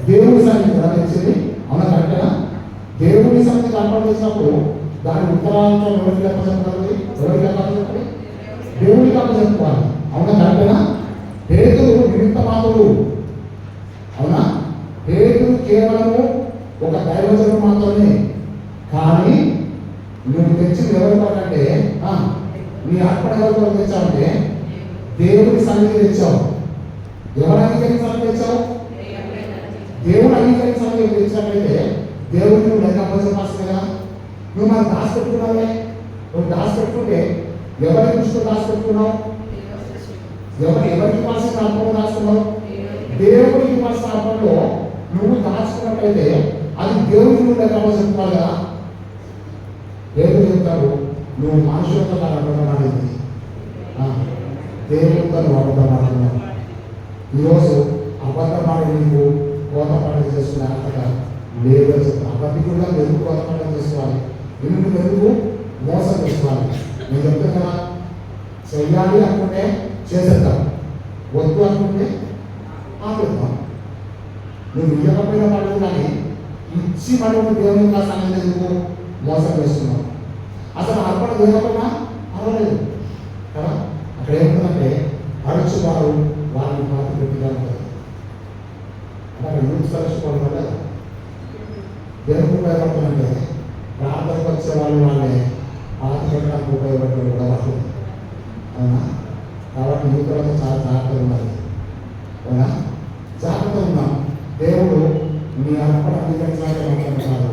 దేవుడి సన్నిధి కదా తెచ్చింది. అవునా? కరెక్టేనా? దేవుడి సన్నిధికి అర్పణ చేసినప్పుడు దాని ఉత్తరాంతం ఎవరికి లెక్క చెప్పుకోవాలి? ఎవరికి లెక్క చెప్పాలి? దేవుడికి అప్పు చెప్పుకోవాలి. అవునా? కరెక్టేనా? పేదలు నిమిత్త మాత్రుడు. అవునా? పేదలు కేవలము ఒక దైవజనం మాత్రమే. కానీ నువ్వు తెచ్చింది ఎవరి కొరకంటే నీ అర్పణ ఎవరి కొరకు తెచ్చావంటే దేవుడి సన్నిధి తెచ్చావు. ఎవరు అంగీకరించాలని తెచ్చావు? దేవుడు అంగీకరించాలని తెచ్చినట్లయితే దేవుడిని నువ్వు లెక్క అప్పచెప్పాల్సింది కదా. నువ్వు మనం దాచిపెట్టుకున్నావే. నువ్వు దాచిపెట్టుకుంటే ఎవరి దృష్టిలో దాచిపెట్టుకున్నావు? ఎవరికి ఇవ్వాల్సిన అర్పణ దాచుకున్నావు? దేవుడికి ఇవ్వాల్సిన అర్పణలో నువ్వు దాచుకున్నట్లయితే అది దేవుడికి నువ్వు లెక్క అప్పచెప్పుకోవాలి కదా. దేవుడు చెప్తాడు, నువ్వు మనుషులతో నాకు అబద్ధమాడింది, దేవుడితో నువ్వు అబద్ధమాడుతున్నావు. ఈరోజు అబద్ధమాడి నీకు కోత పండుగ చేసుకునే అర్హత లేదో చెప్తాను. అబద్ధికుడుగా ఎందుకు కోత పండుగ చేసుకోవాలి? ఎందుకు మోసం చేసుకోవాలి? నేను చెప్తాను కదా, చెయ్యాలి అనుకుంటే చేసేద్దాం, వద్దు అనుకుంటే ఆపేద్దాం. నువ్వు ఇవ్వకపోయిన పండుగ కానీ ఇచ్చి పండుగ దేవుని నా సంగతి ఎందుకు మోసం చేస్తున్నావు? అసలు అర్పణ చేయకపోయినా పర్వాలేదు కదా. అక్కడ ఏముంటుందంటే అడుచు వారు వారిని పాతి పెట్టిగా ఉంటుంది. అక్కడ యూత్ కలుసుకోవడం వల్ల దేవునికి ఉపయోగపడుతుందంటే ప్రార్థనకు వచ్చే వాళ్ళే పాతి పెట్టడానికి ఉపయోగపడే కూడా వాళ్ళు. అవునా? కాబట్టి యూత్లతో చాలా జాగ్రత్తగా ఉండాలి. అవునా? జాగ్రత్తగా ఉన్నాం. దేవుడు నీ అర్పణ అంగీకరించాలని కాదు.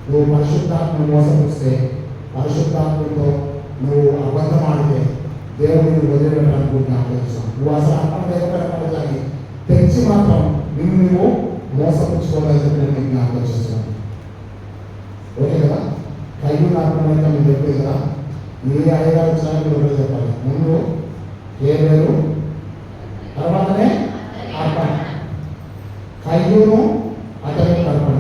నువ్వు పరిశుద్ధాత్మను మోసపిస్తే, పరిశుద్ధాత్మతో నువ్వు అబద్ధం ఆడితే దేవుడిని వదిలిపెట్టడానికి జ్ఞాపకం. నువ్వు అసలు అర్పణ లేకపోయినా కానీ తెచ్చి మాత్రం నువ్వు మోసపుచ్చుకోవాలని నేను జ్ఞాపకం చేస్తున్నాను. ఓకే కదా? కయ్యూరు అర్పణ అయితే మీరు చెప్పేది కదా. ఏ అయ్యగారు వచ్చినా మీరు ఒకటే చెప్పాలి, ముందు ఏ వేరు తర్వాతనే అర్పణ. కయ్యూరు అతని అర్పణ.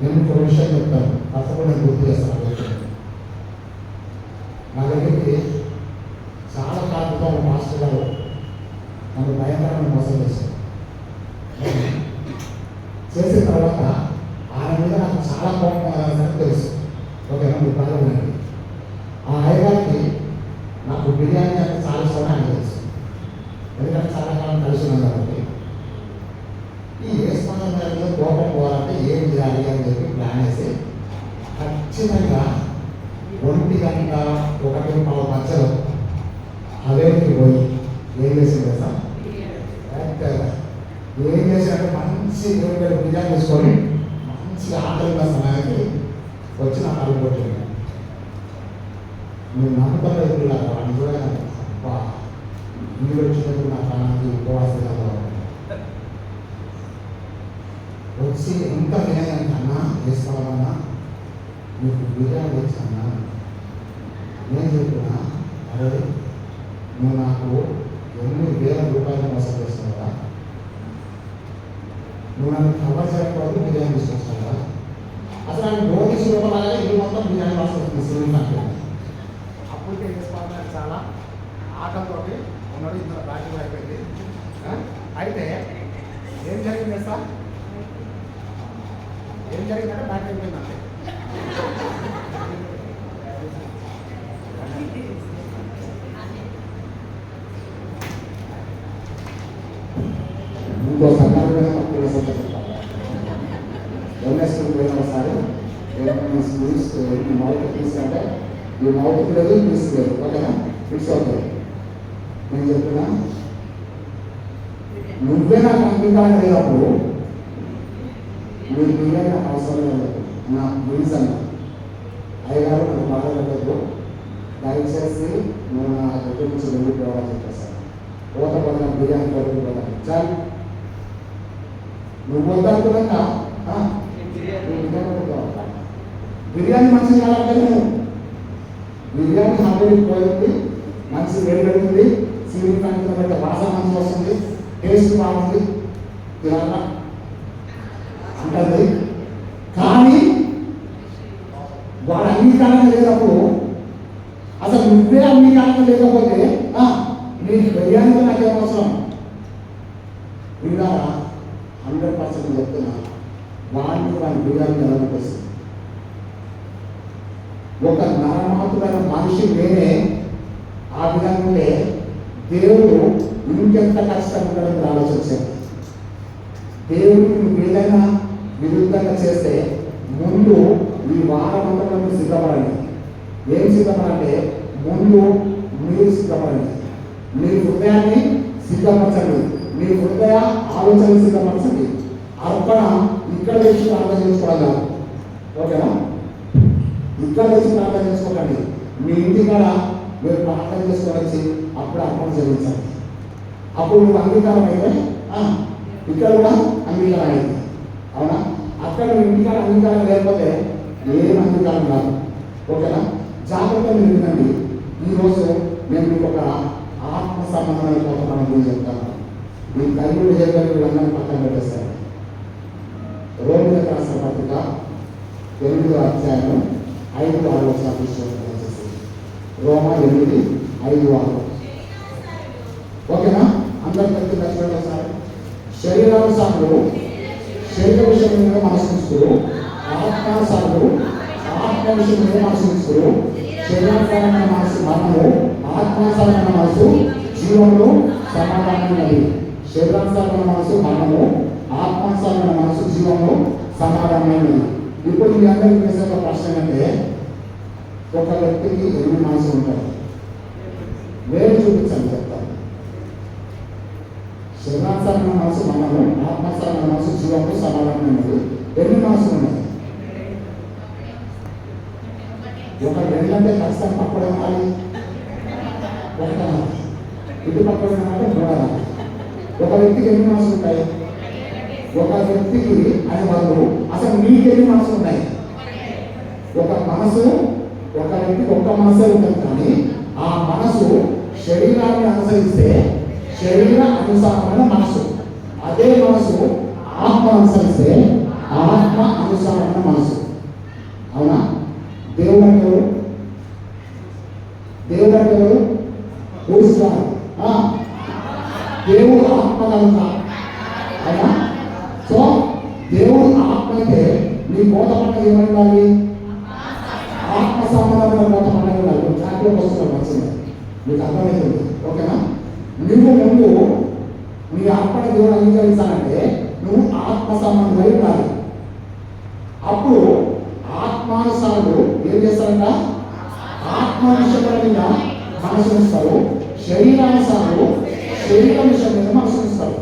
నేను ఒక విషయం చెప్తాను, తప్పకుండా నేను గుర్తు చేస్తాను. నా దగ్గరికి చాలా కాలంగా ఒక మాస్టర్ గారు నన్ను భయంకరమైన మోసం చేశారు. చేసిన తర్వాత ఆయన మీద నాకు చాలా కోపం తెలుసు. ఓకేనా? మీరు బాగా వినండి. ఆ అయ్యగారికి నాకు బిర్యానీ అంటే చాలా ఇష్టం అని తెలుసు. ఎందుకంటే చాలా కాలం కలిసి ఉన్నాను కాబట్టి. ఈ వేసుకున్న మీద కోపం పోవాలంటే ఏం చేయాలి అని చెప్పి ప్లాన్ వేసి ఖచ్చితంగా 1 గంట 1:15 మధ్యలో అవేకి పోయి ఏం చేసింది సార్? ఏం చేశారంటే మంచి 20 బిర్యానీ తీసుకొని మంచిగా ఆకలిగా సమయానికి వచ్చిన కాలు కొట్టింది. నేను నమ్మకం ఎదురులాగా వాడిని చూడగానే అబ్బా మీరు వచ్చినప్పుడు నా ప్రాణానికి ఉపవాసంగా వచ్చి ఎంత వినయానికి అన్నా వేసుకోవాలన్నా మీకు బిర్యానీ వచ్చన్నా నేను చెప్తున్నా, అరే నువ్వు నాకు ఎన్ని వేల రూపాయలు మోసం చేస్తున్నావు కదా, నువ్వు నన్ను కవర్ చేయకపోతే బిర్యానీ తీసుకొస్తావు కదా. అసలు ఆయన నోటీసు ఇవ్వలాగా ఇల్లు మొత్తం బిర్యానీ వస్తుంది సిలిండర్. అప్పటికే వేసుకోవాలని చాలా ఆటంతో ఉన్నాడు. ఇందులో బ్యాటింగ్ అయిపోయింది. అయితే ఏం జరిగింది సార్? ఏం జరిగిందంటే బ్యాటింగ్ అయిపోయిందంటే ఇంకో సందర్భంగా ఎంఎస్కి పోయిన ఒకసారి ఈ మౌత్ తీసుకుంటే ఈ మౌత్ లేదు తీసుకోలేదు. ఓకేనా? ఫిక్స్ అవుతుంది. నేను చెప్తున్నా, నువ్వే నాకు అంగీకారం లేనప్పుడు మీరు మీరే నాకు అవసరం లేదు. నా రీజన్ అయ్యగారు నాకు బాగా పెట్టద్దు, దయచేసి నువ్వు నా దగ్గర నుంచి వెళ్ళిపోవాలని చెప్పేసాను. పోతా బిర్యానీ వెళ్ళిపోతాను చాలు. నువ్వు వద్దనుకున్నాక బిర్యానీ మంచిగా కావాలంటే నువ్వు బిర్యానీ హండ్రెడ్కి పోయింది, మంచి వేడి పెడుతుంది, సీలింగ్ ఫ్యాన్ వాసన మంచిగా వస్తుంది, టేస్ట్ బాగుంది. తినాలా అంటది. కానీ వాడు అంగీకారంగా లేనప్పుడు, అసలు నువ్వే అంగీకారంగా లేకపోతే నీకు బిర్యానీతో నాకేం అవసరం? విన్నారా? 100% చెప్తున్నా, వాడి బిర్యానీ నిలబెట్టేస్తుంది. ఒక నరమాతుడైన మనిషి నేనే ఆ విధంగా ఉంటే దేవుడు ఇంకెంత కష్టం ఉండడానికి ఆలోచించాడు. దేవుడు నువ్వు ఏదైనా విరుద్ధంగా చేస్తే ముందు ఈ వారం అంతా సిద్ధపడండి. ఏం సిద్ధపడంటే ముందు మీరు సిద్ధపడండి. మీ హృదయాన్ని సిద్ధపరచండి, మీ హృదయ ఆలోచన సిద్ధపరచండి. అర్పణ ఇక్కడ తెచ్చి ప్రార్థన చేసుకోవాలి. ఓకేనా? ఇక్కడ తెచ్చి ప్రార్థన చేసుకోకండి. మీ ఇంటి కాడ మీరు ప్రార్థన చేసుకోవచ్చు, అప్పుడు అర్పణ చెల్లించండి. అప్పుడు నువ్వు అంగీకారం అయితే ఇక్కడ కూడా అంగీకారం అయింది. అవునా? అక్కడ నువ్వు ఇంటికాడ అంగీకారం లేకపోతే ఏం అంగీకారం కాదు. ఓకేనా? జాగ్రత్తగా వినండి. ఈరోజు నేను మీకు ఒక ఆత్మ సంబంధమైన పోతాను గురించి చెప్తాను. మీ కైలు చేయగలిగిన వీళ్ళందరినీ పక్కన పెట్టేస్తారు. రోమిలకు రాసిన పత్రిక 8వ అధ్యాయం 5-6 వచనాలు తీసుకోవాలి. రోమా 8:5-6. ఓకేనా? అందరి ప్రతి లక్షణాలు ఒకసారి. శరీరానుసారులు శరీర విషయం మీద మనసుకురు, ఆత్మానుసారులు ఆత్మ విషయం మీద మనసుకురు. శరీరానుసారమైన మనసు మరణము, ఆత్మానుసారమైన మనసు జీవములు సమాధానమైనది. శరీరానుసారమైన మనసు మరణము, ఆత్మానుసారమైన మనసు జీవములు సమాధానమైనది. ఇప్పుడు మీ అందరికీ వేసే ఒక ప్రశ్న ఏంటంటే, ఒక వ్యక్తికి ఎన్ని మనసులు ఉంటాయి? వేరు చూపించండి, చెప్తాను. శరీరానుసారమైన మనసు మరణము, ఆత్మానుసారమైన మనసు జీవములు సమాధానమైనది. ఎన్ని మనసులు ఉన్నాయి? ఒక 2 అంటే ఖచ్చితంగా పక్కన ఉండాలి. ఇటు పక్కన ఉండాలంటే 3. ఒక వ్యక్తికి ఎన్ని మనసులు ఉంటాయి? ఒక వ్యక్తికి అని వాళ్ళు అసలు మీకు ఎన్ని మనసులు ఉన్నాయి? ఒక మనసు, ఒక వ్యక్తికి ఒక్క మనసే ఉంటుంది. కానీ ఆ మనసు శరీరాన్ని అనుసరిస్తే శరీర అనుసారమైన మనసు, అదే మనసు ఆత్మ అనుసరిస్తే ఆత్మ అనుసారమైన మనసు. అవునా? దేవుడు అంటే ఎవరు? దేవుడు అంటే ఎవరు? పూజిస్తారు. దేవుడు ఆత్మ కనుక. అవునా? సో దేవుడు ఆత్మ అయితే నీ కోత పండుగ ఏమైండాలి? ఆత్మ సంబంధమైన కోత పండుగ ఉండాలి. చాట్లోకి వస్తున్నాడు వచ్చింది, మీకు అర్థమవుతుంది. ఓకేనా? నువ్వు ముందు నీ అర్పణ దేవుడు అంగీకరించాలంటే నువ్వు ఆత్మ సంబంధమై ఉండాలి. అప్పుడు ఆత్మానుసారులు ఏం చేస్తారంట? ఆత్మ విషయం మీద మనసు ఉంచుతారు. శరీరానుసారులు శరీర విషయం మీద మనసు ఉంచుతారు.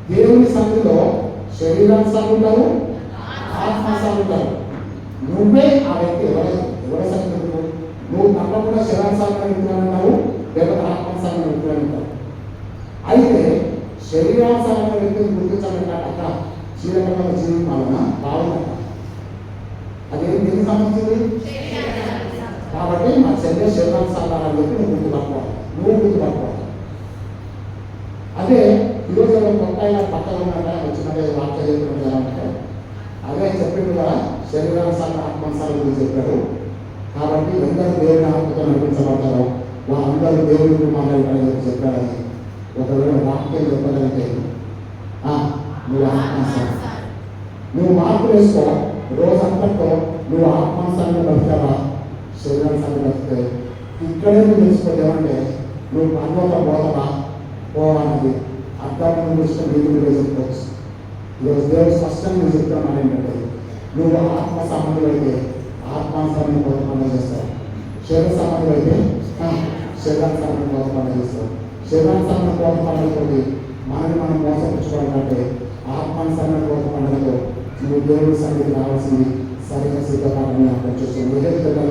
దేవుని సన్నిధిలో శరీరానుసారులు ఉంటారు, ఆత్మానుసారులు ఉంటారు. నువ్వే ఆ వ్యక్తి. ఎవరి సన్నిధిలో నువ్వు తప్పకుండా శరీరానుసారంగా వ్యక్తులు లేకపోతే ఆత్మానుసారంగా వ్యక్తులు ఉంటావు. అయితే శరీరానుసారంగా వ్యక్తిని గుర్తించాలంటే అక్కడ చీరకమైన జీవితం వలన బాగుందంట. అదేం దేనికి సంబంధించింది? కాబట్టి మా చెల్లె శరీరానుసారాన్ని చెప్పి నువ్వు గుర్తుపట్టుకోవాలి, నువ్వు గుర్తుపట్టుకోవాలి. అదే ఈరోజు కొత్త పక్కన ఉన్నట్ట వచ్చినట్టే వాక్య చెప్తున్నట్టు అదే చెప్పింది కదా, శరీరానుసారం ఆత్మానుసారం గురించి చెప్పాడు. కాబట్టి ఎందరూ దేవుని ఆత్మతో నడిపించబడతారో వాళ్ళందరూ దేవుడికి మాట్లాడతారని చెప్పాడని ఒకవేళ వాక్యం చెప్పగలిగితే నువ్వు ఆత్మానుసారం. నువ్వు మార్పు వేసుకో. రోజంతట్లో నువ్వు ఆత్మానుసారంగా బతుకావా, శరీరానుసారంగా బతికే ఇక్కడే నువ్వు తెలుసుకోవాలి. ఏమంటే నువ్వు పర్వత పోతావా పోవాలన్నది అర్థాన్ని చూసుకొని నీకు చెప్పుకోవచ్చు. ఈరోజు దేవుడు స్పష్టంగా నువ్వు చెప్తున్నాను ఏంటంటే, నువ్వు ఆత్మ సంబంధులు అయితే ఆత్మానుసారాన్ని పోతపండ చేస్తావు, శరీర సంబంధులు అయితే శరీరానుసారాన్ని పోతపండ చేస్తావు. శరీరానుసారాన్ని పోతపండతోటి మనని మనం మోసపుచ్చుకోవాలంటే ఆత్మానుసారమైన పోతపండలతో నువ్వు దేవుడి సన్నిధికి రావాల్సింది సరైన సిద్ధపాఠాన్ని అక్కడ చూస్తావు. ఏ విధంగా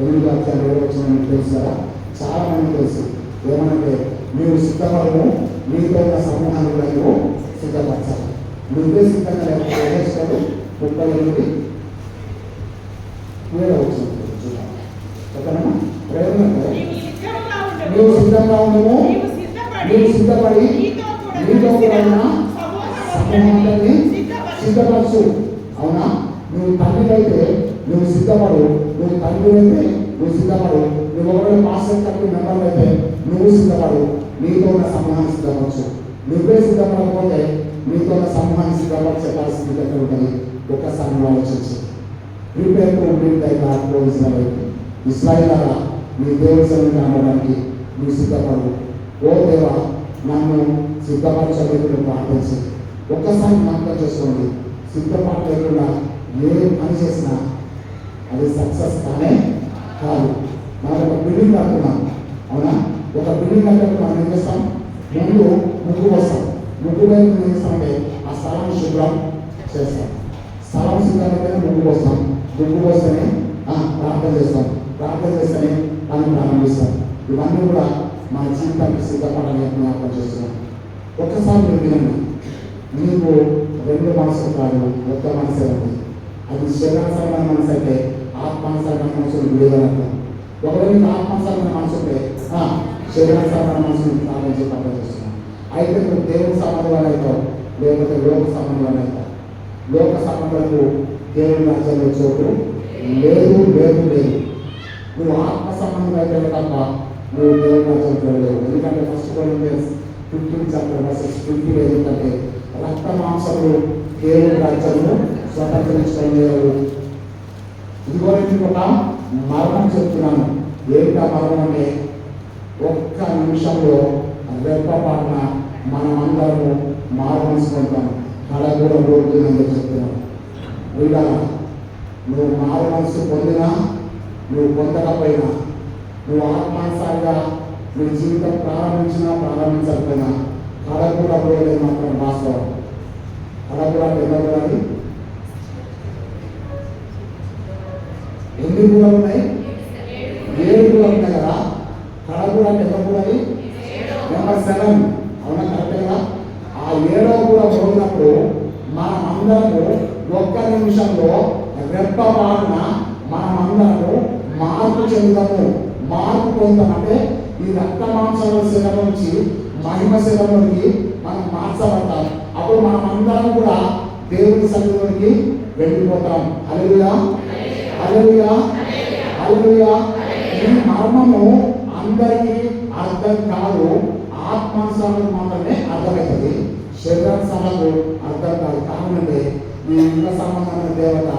8వ అధ్యాయంలో వచ్చిన తెలుసు కదా, చాలా మంది తెలుసు. ఏమనంటే నీవు సిద్ధపడము, నీతో ఉన్న సమూహాన్ని కూడా నువ్వు సిద్ధపరచాలి. నువ్వే సిద్ధంగా లేకపోతే 38 వచ్చింది. ఓకేనా? ప్రయోజనం నువ్వు సిద్ధంగా ఉండము, నీవు సిద్ధపడి నీతో కూడా ఉన్న సమూహం అందరినీ సిద్ధపరచు. అవునా? నువ్వు తండ్రి అయితే నువ్వు సిద్ధపడు, నువ్వు తండ్రి అయితే నువ్వు సిద్ధపడు, నువ్వు ఒకవేళ పాస్టర్ కమిటీ మెంబర్ అయితే నువ్వు సిద్ధపడు, నీతో ఉన్న సమూహాన్ని సిద్ధపరచు. నువ్వే సిద్ధపడకపోతే నీతో ఉన్న సమూహాన్ని సిద్ధపరిచే పరిస్థితి ఎక్కడ ఉంటుంది? ఒక్కసారి నువ్వు ఆలోచించు. Prepare to meet thy God for Israel. ఇశ్రాయేలురా, నీ దేవుని సన్నిధిని రావడానికి నువ్వు సిద్ధపడు. ఓ దేవా, నన్ను సిద్ధపరచలేకుండా ప్రార్థించి ఒక్కసారి జ్ఞాపకం చేసుకోండి. సిద్ధపడలేకుండా ఏ పని చేసినా అది సక్సెస్ కానే కాదు. మనం ఒక బిల్డింగ్ కట్టుకున్నాం, అవునా? ఒక బిల్డింగ్ కట్టినప్పుడు మనం ఏం చేస్తాం? ముందు ముగ్గు వస్తాం. ముగ్గు వైపు ఏం చేస్తామంటే ఆ స్థలాన్ని శుభ్రం చేస్తాం. స్థలం సిద్ధమైతేనే ముగ్గు వస్తాం. ముగ్గు వస్తేనే ప్రార్థన చేస్తాం. ప్రార్థన చేస్తేనే పని ప్రారంభిస్తాం. ఇవన్నీ కూడా మన జీవితానికి సిద్ధపడాలని జ్ఞాపకం చేస్తున్నాం. ఒక్కసారి మీరు వినండి. నీకు రెండు మనసులు కాదు, ఒక్క మనసే ఉంది. అది శరీరానుసరమైన మనసు అయితే ఆత్మానుసరమైన మనసులు లేదన్నట్టు. ఒకవేళ నీకు ఆత్మానుసరమైన మనసు ఉంటే శరీరానుసరమైన మనసుని ప్రార్థించి పక్కన చేస్తున్నాం. అయితే నువ్వు దేవుని సంబంధాలు అవుతావు, లేకపోతే లోక సంబంధాలు అవుతావు. లోక సంబంధాలకు దేవుని రాజ్యంలో చోటు లేదు లేదు లేదు. నువ్వు ఆత్మ సంబంధం అయితే తప్ప నువ్వు దేవుని రాజ్యంలో వెళ్ళలేవు. ఎందుకంటే ఫస్ట్ కొరింథియన్స్ 15:20 ఏంటంటే రక్త మాంసములు దేవుని రాజ్యము స్వతంత్రించలేరు. ఇదిగో నేను ఒక మరణం చెప్తున్నాను. ఏంటా మరణం అంటే ఒక్క నిమిషంలో రెప్పపాటున మనం అందరము మారుమనుసుకుంటాం. కళ కూడా రోడ్డుందని చెప్తున్నాను. వీళ్ళ నువ్వు మారు మనసు పొందినా నువ్వు పొందకపోయినా, నువ్వు ఆత్మానుసారిగా నీ జీవితం ప్రారంభించినా ప్రారంభించకపోయినా కళ కూడా పోయలేదు మాత్రం వాస్తవం. కళ కూడా వెళ్ళకూడదు. ఎన్ని కూడా ఉన్నాయి? 7 కూడా ఉన్నాయి కదా. కళ కూడా వెళ్ళకూడదు. నెంబర్ 7, అవునా? కరెక్టే కదా. ఆ 7వ కూడా పోయినప్పుడు మనం అందరము ఒక్క నిమిషంలో రెప్పపాటున మనం అందరము మార్పు చెందుతాము. మార్పు పొందామంటే ఈ రక్త మాంసాల శరీరం నుంచి మహిమ శరీరంలోకి మనం మార్చబడతాం. అప్పుడు మనం అందరం కూడా దేవుని సన్నిధిలోకి వెళ్ళిపోతాం. హల్లెలూయా, హల్లెలూయా, హల్లెలూయా. ఈ మర్మము అందరికీ అర్థం కాదు. ఆత్మానుసారాలకు మాత్రమే అర్థమవుతుంది. శరీరానుసారాలకు అర్థం కాదు. కారణంటే ఈ యుగ సంబంధమైన దేవత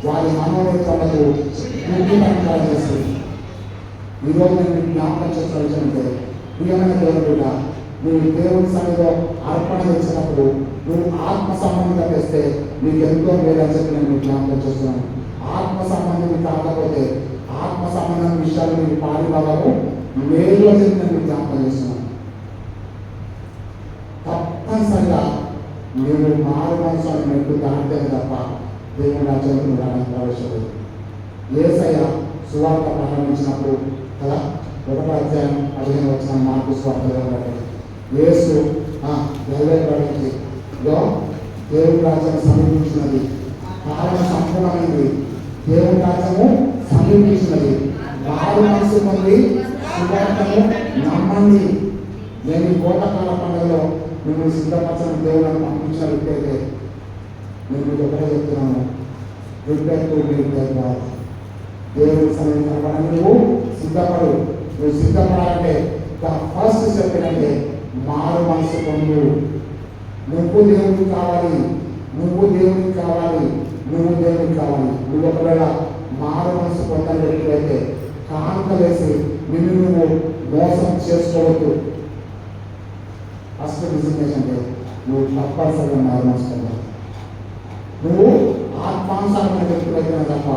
వారి మనోవేత్తలకు ముఖ్యమైన చేస్తుంది. ఈరోజు నేను జ్ఞాపకం చేస్తానంటే ప్రియమైన దేవుడు కూడా నువ్వు దేవుని సన్నిధిలో అర్పణ చేసినప్పుడు నువ్వు ఆత్మ సంబంధంగా చేస్తే నీకు ఎంతో మేలని చెప్పి నేను జ్ఞాపకం చేస్తున్నాను. ఆత్మ సంబంధం కాకపోతే ఆత్మ సంబంధం విషయాలు నీకు పాడివాళ్ళము మేలు అని చెప్పి నేను జ్ఞాపకం చేస్తున్నాను. తప్పనిసరిగా నేను మారు మనసాన్ని మెట్టు దాటితే తప్ప దేవుని రాజ్యానికి రావడానికి ప్రవేశలేదు. యేసయ్య సువార్త ప్రారంభించినప్పుడు కదా 1వ అధ్యాయం 15వ వచనం మార్కు సువార్త యేసు గలిలయలో దేవుని రాజ్యం సమీపించినది, కాలం సంపూర్ణమైంది, దేవుని రాజ్యము సమీపించినది, మారు మనసు పొంది సువార్తను నమ్మండి. నేను ఈ కోటకాల పండుగలో మిమ్మల్ని సిద్ధపరచని దేవులను పంపించిన వ్యక్తి నేను మీకు ఒకటే చెప్తున్నాను. Prepare to meet thy God. దేవుని సన్నిధిని కలవడానికి నువ్వు సిద్ధపడు. నువ్వు సిద్ధపడాలంటే ఫస్ట్ స్టెప్ ఏంటంటే మారు మనసు పొందు. నువ్వు దేవునికి కావాలి, నువ్వు దేవునికి కావాలి, నువ్వు దేవునికి కావాలి. నువ్వు ఒకవేళ మారు మనసు పొందని వ్యక్తులైతే కానుక వేసి నిన్ను నువ్వు మోసం చేసుకోవద్దు. ఫస్ట్ డిసిప్లిన్ అంటే నువ్వు తప్పనిసరిగా మారు మనసు పొందాలి. నువ్వు ఆత్మానుసారమైన వ్యక్తులైతే తప్ప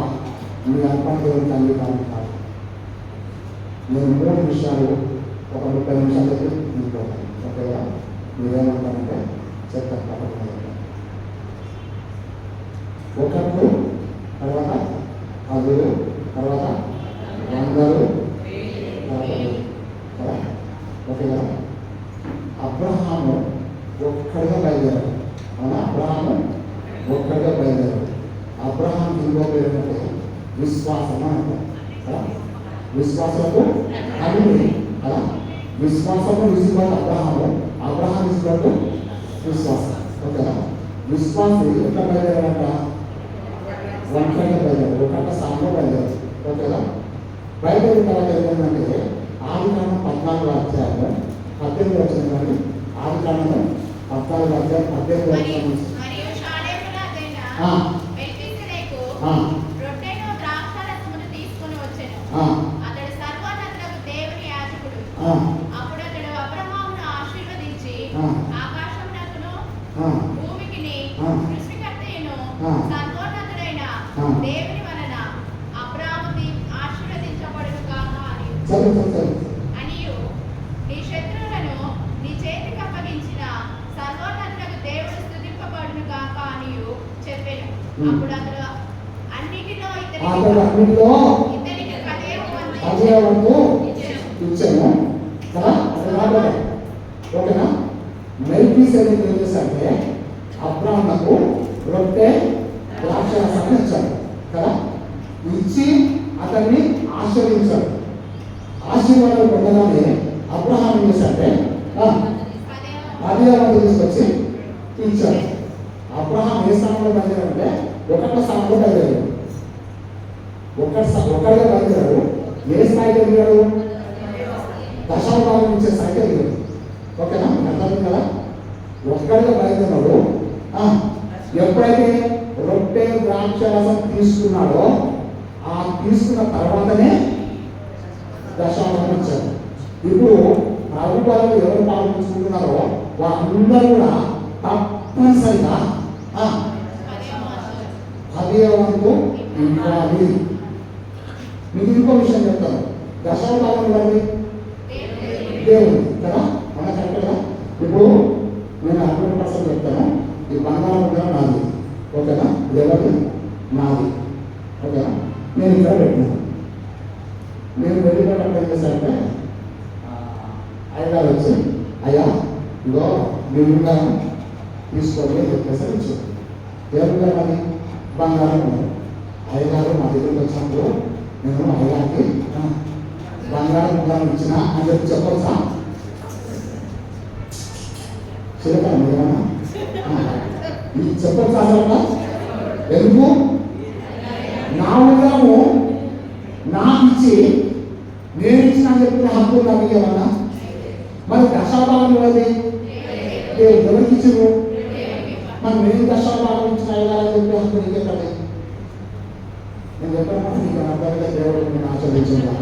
నీ అర్పణ దేవునికి అంగీకారం కాదు. నేను 3 విషయాలు ఒక 30 నిమిషాలు చెప్పి తీసుకోవాలి. ఓకేగా? మీరేమంటారంటే చెప్తాను తప్పకుండా. ఒకట్లు, తర్వాత 10, తర్వాత 100, కదా? ఓకేగా? అబ్రహాము ఒక్కడిగా బయలుదేరాడు. అవునా? అబ్రహాము ఒక్కడిగా బయలుదేరాడు. అబ్రహాం ఇంకో పేరు ఏంటంటే విశ్వాసం అంటారు కదా. విశ్వాసము తండ్రి కదా. విశ్వాసము విశ్వాస అబ్రహాము, అబ్రహాం విశ్వాసం విశ్వాసం ఓకేనా? విశ్వాసి ఎట్లా బయలుదేరాలంట? ఒంటరిగా బయలుదేరారు, ఒక గంట సాయంలో బయలుదేరారు. ఓకేనా? బయలుదేరిన తర్వాత ఏమైందంటే ఆదికాండం 14వ అధ్యాయంలో 18 వచ్చిన కానీ ఆదికాండం 14వ అధ్యాయం 18 వచ్చిన దేవుని వలన అబ్రాహాము ఆశీర్వదించబడును కాక అనియు నీ శత్రువులను నీ చేతికి అప్పగించిన సర్వోన్నతులకు దేవుడు స్తుతింపబడును కాక అనియు చెప్పెను. అప్పుడు అతడు అన్నిటిలో ఇతనికి 10 వంతు ఇచ్చాను కదా. ఓకేనా? మెల్కీసెదెకు ఏం చేశాడంటే అబ్రాహాముకు రొట్టె ద్రాక్షారసాన్ని ఇచ్చాడు కదా. ఇచ్చి అతన్ని ఆశీర్వదించాడు. ఆశీర్వాదాలు పొందగానే అబ్రహాం ఏం చేశాడంటే 10వ వంతు తీసుకొచ్చి ఇచ్చాడు. అబ్రహాం ఏ స్థానంలో బయలుదేరాడంటే 1వ స్థానంలో బయలుదేరాడు. ఒక్కడిగా బయలుదేరాడు. ఏ స్థాయికి ఎదిగాడు? 10వ భాగం ఇచ్చే స్థాయికి ఎదిగాడు. ఓకేనా? అర్థం కదా. ఒక్కడిగా బయలుదేరాడు. ఎప్పుడైతే రొట్టె ద్రాక్షారసం తీసుకున్నాడో ఆ తీసుకున్న తర్వాతనే దశమం ఇచ్చాడు. ఇప్పుడు ప్రభుత్వాలు ఎవరు పాల్గొంటున్నారో వాళ్ళందరూ కూడా తప్పనిసరిగా 10వ వంతు ఇవ్వాలి. మీకు ఇంకో విషయం చెప్తాను. దశమభాగం ఎవరిది? దేవుడు కదా. మన కరెక్ట్ కదా. ఇప్పుడు నేను 100% చెప్తాను. ఈ బంగారం కూడా నాది. ఓకేనా? ఎవరిది? నాది. ఓకేనా? నేను ఇక్కడ పెట్టినాను. నేను వెళ్ళినప్పుడు ఏం చేశానంటే అయ్యగారు వచ్చి అయ్యా ఇగో మీ బంగారం తీసుకోండి అని చెప్పేసి ఇచ్చారు. ఎవరు అది? బంగారం ఉన్నది. అయ్యగారు మా దగ్గరికి వచ్చినప్పుడు నేను అయ్యగారికి బంగారం బంగారం ఇచ్చిన అని చెప్పి చెప్పవచ్చా? చెప్పండి ఏమన్నా ఇది చెప్పొచ్చు అసలు? ఎందుకు? నా ఉదయము నాకు ఇచ్చి నేను ఇచ్చిన చెప్పిన హక్కు నాకు ఏమన్నా? మరి దశాభాగం ఎవరిది? ఎవరికి ఇచ్చారు? మరి నేను దశాభాగం ఇచ్చిన అయ్యాలని చెప్పి హక్కు నీకెక్కడి? నేను చెప్పాను నీకు అర్థంగా దేవుడు నేను ఆచరించాను.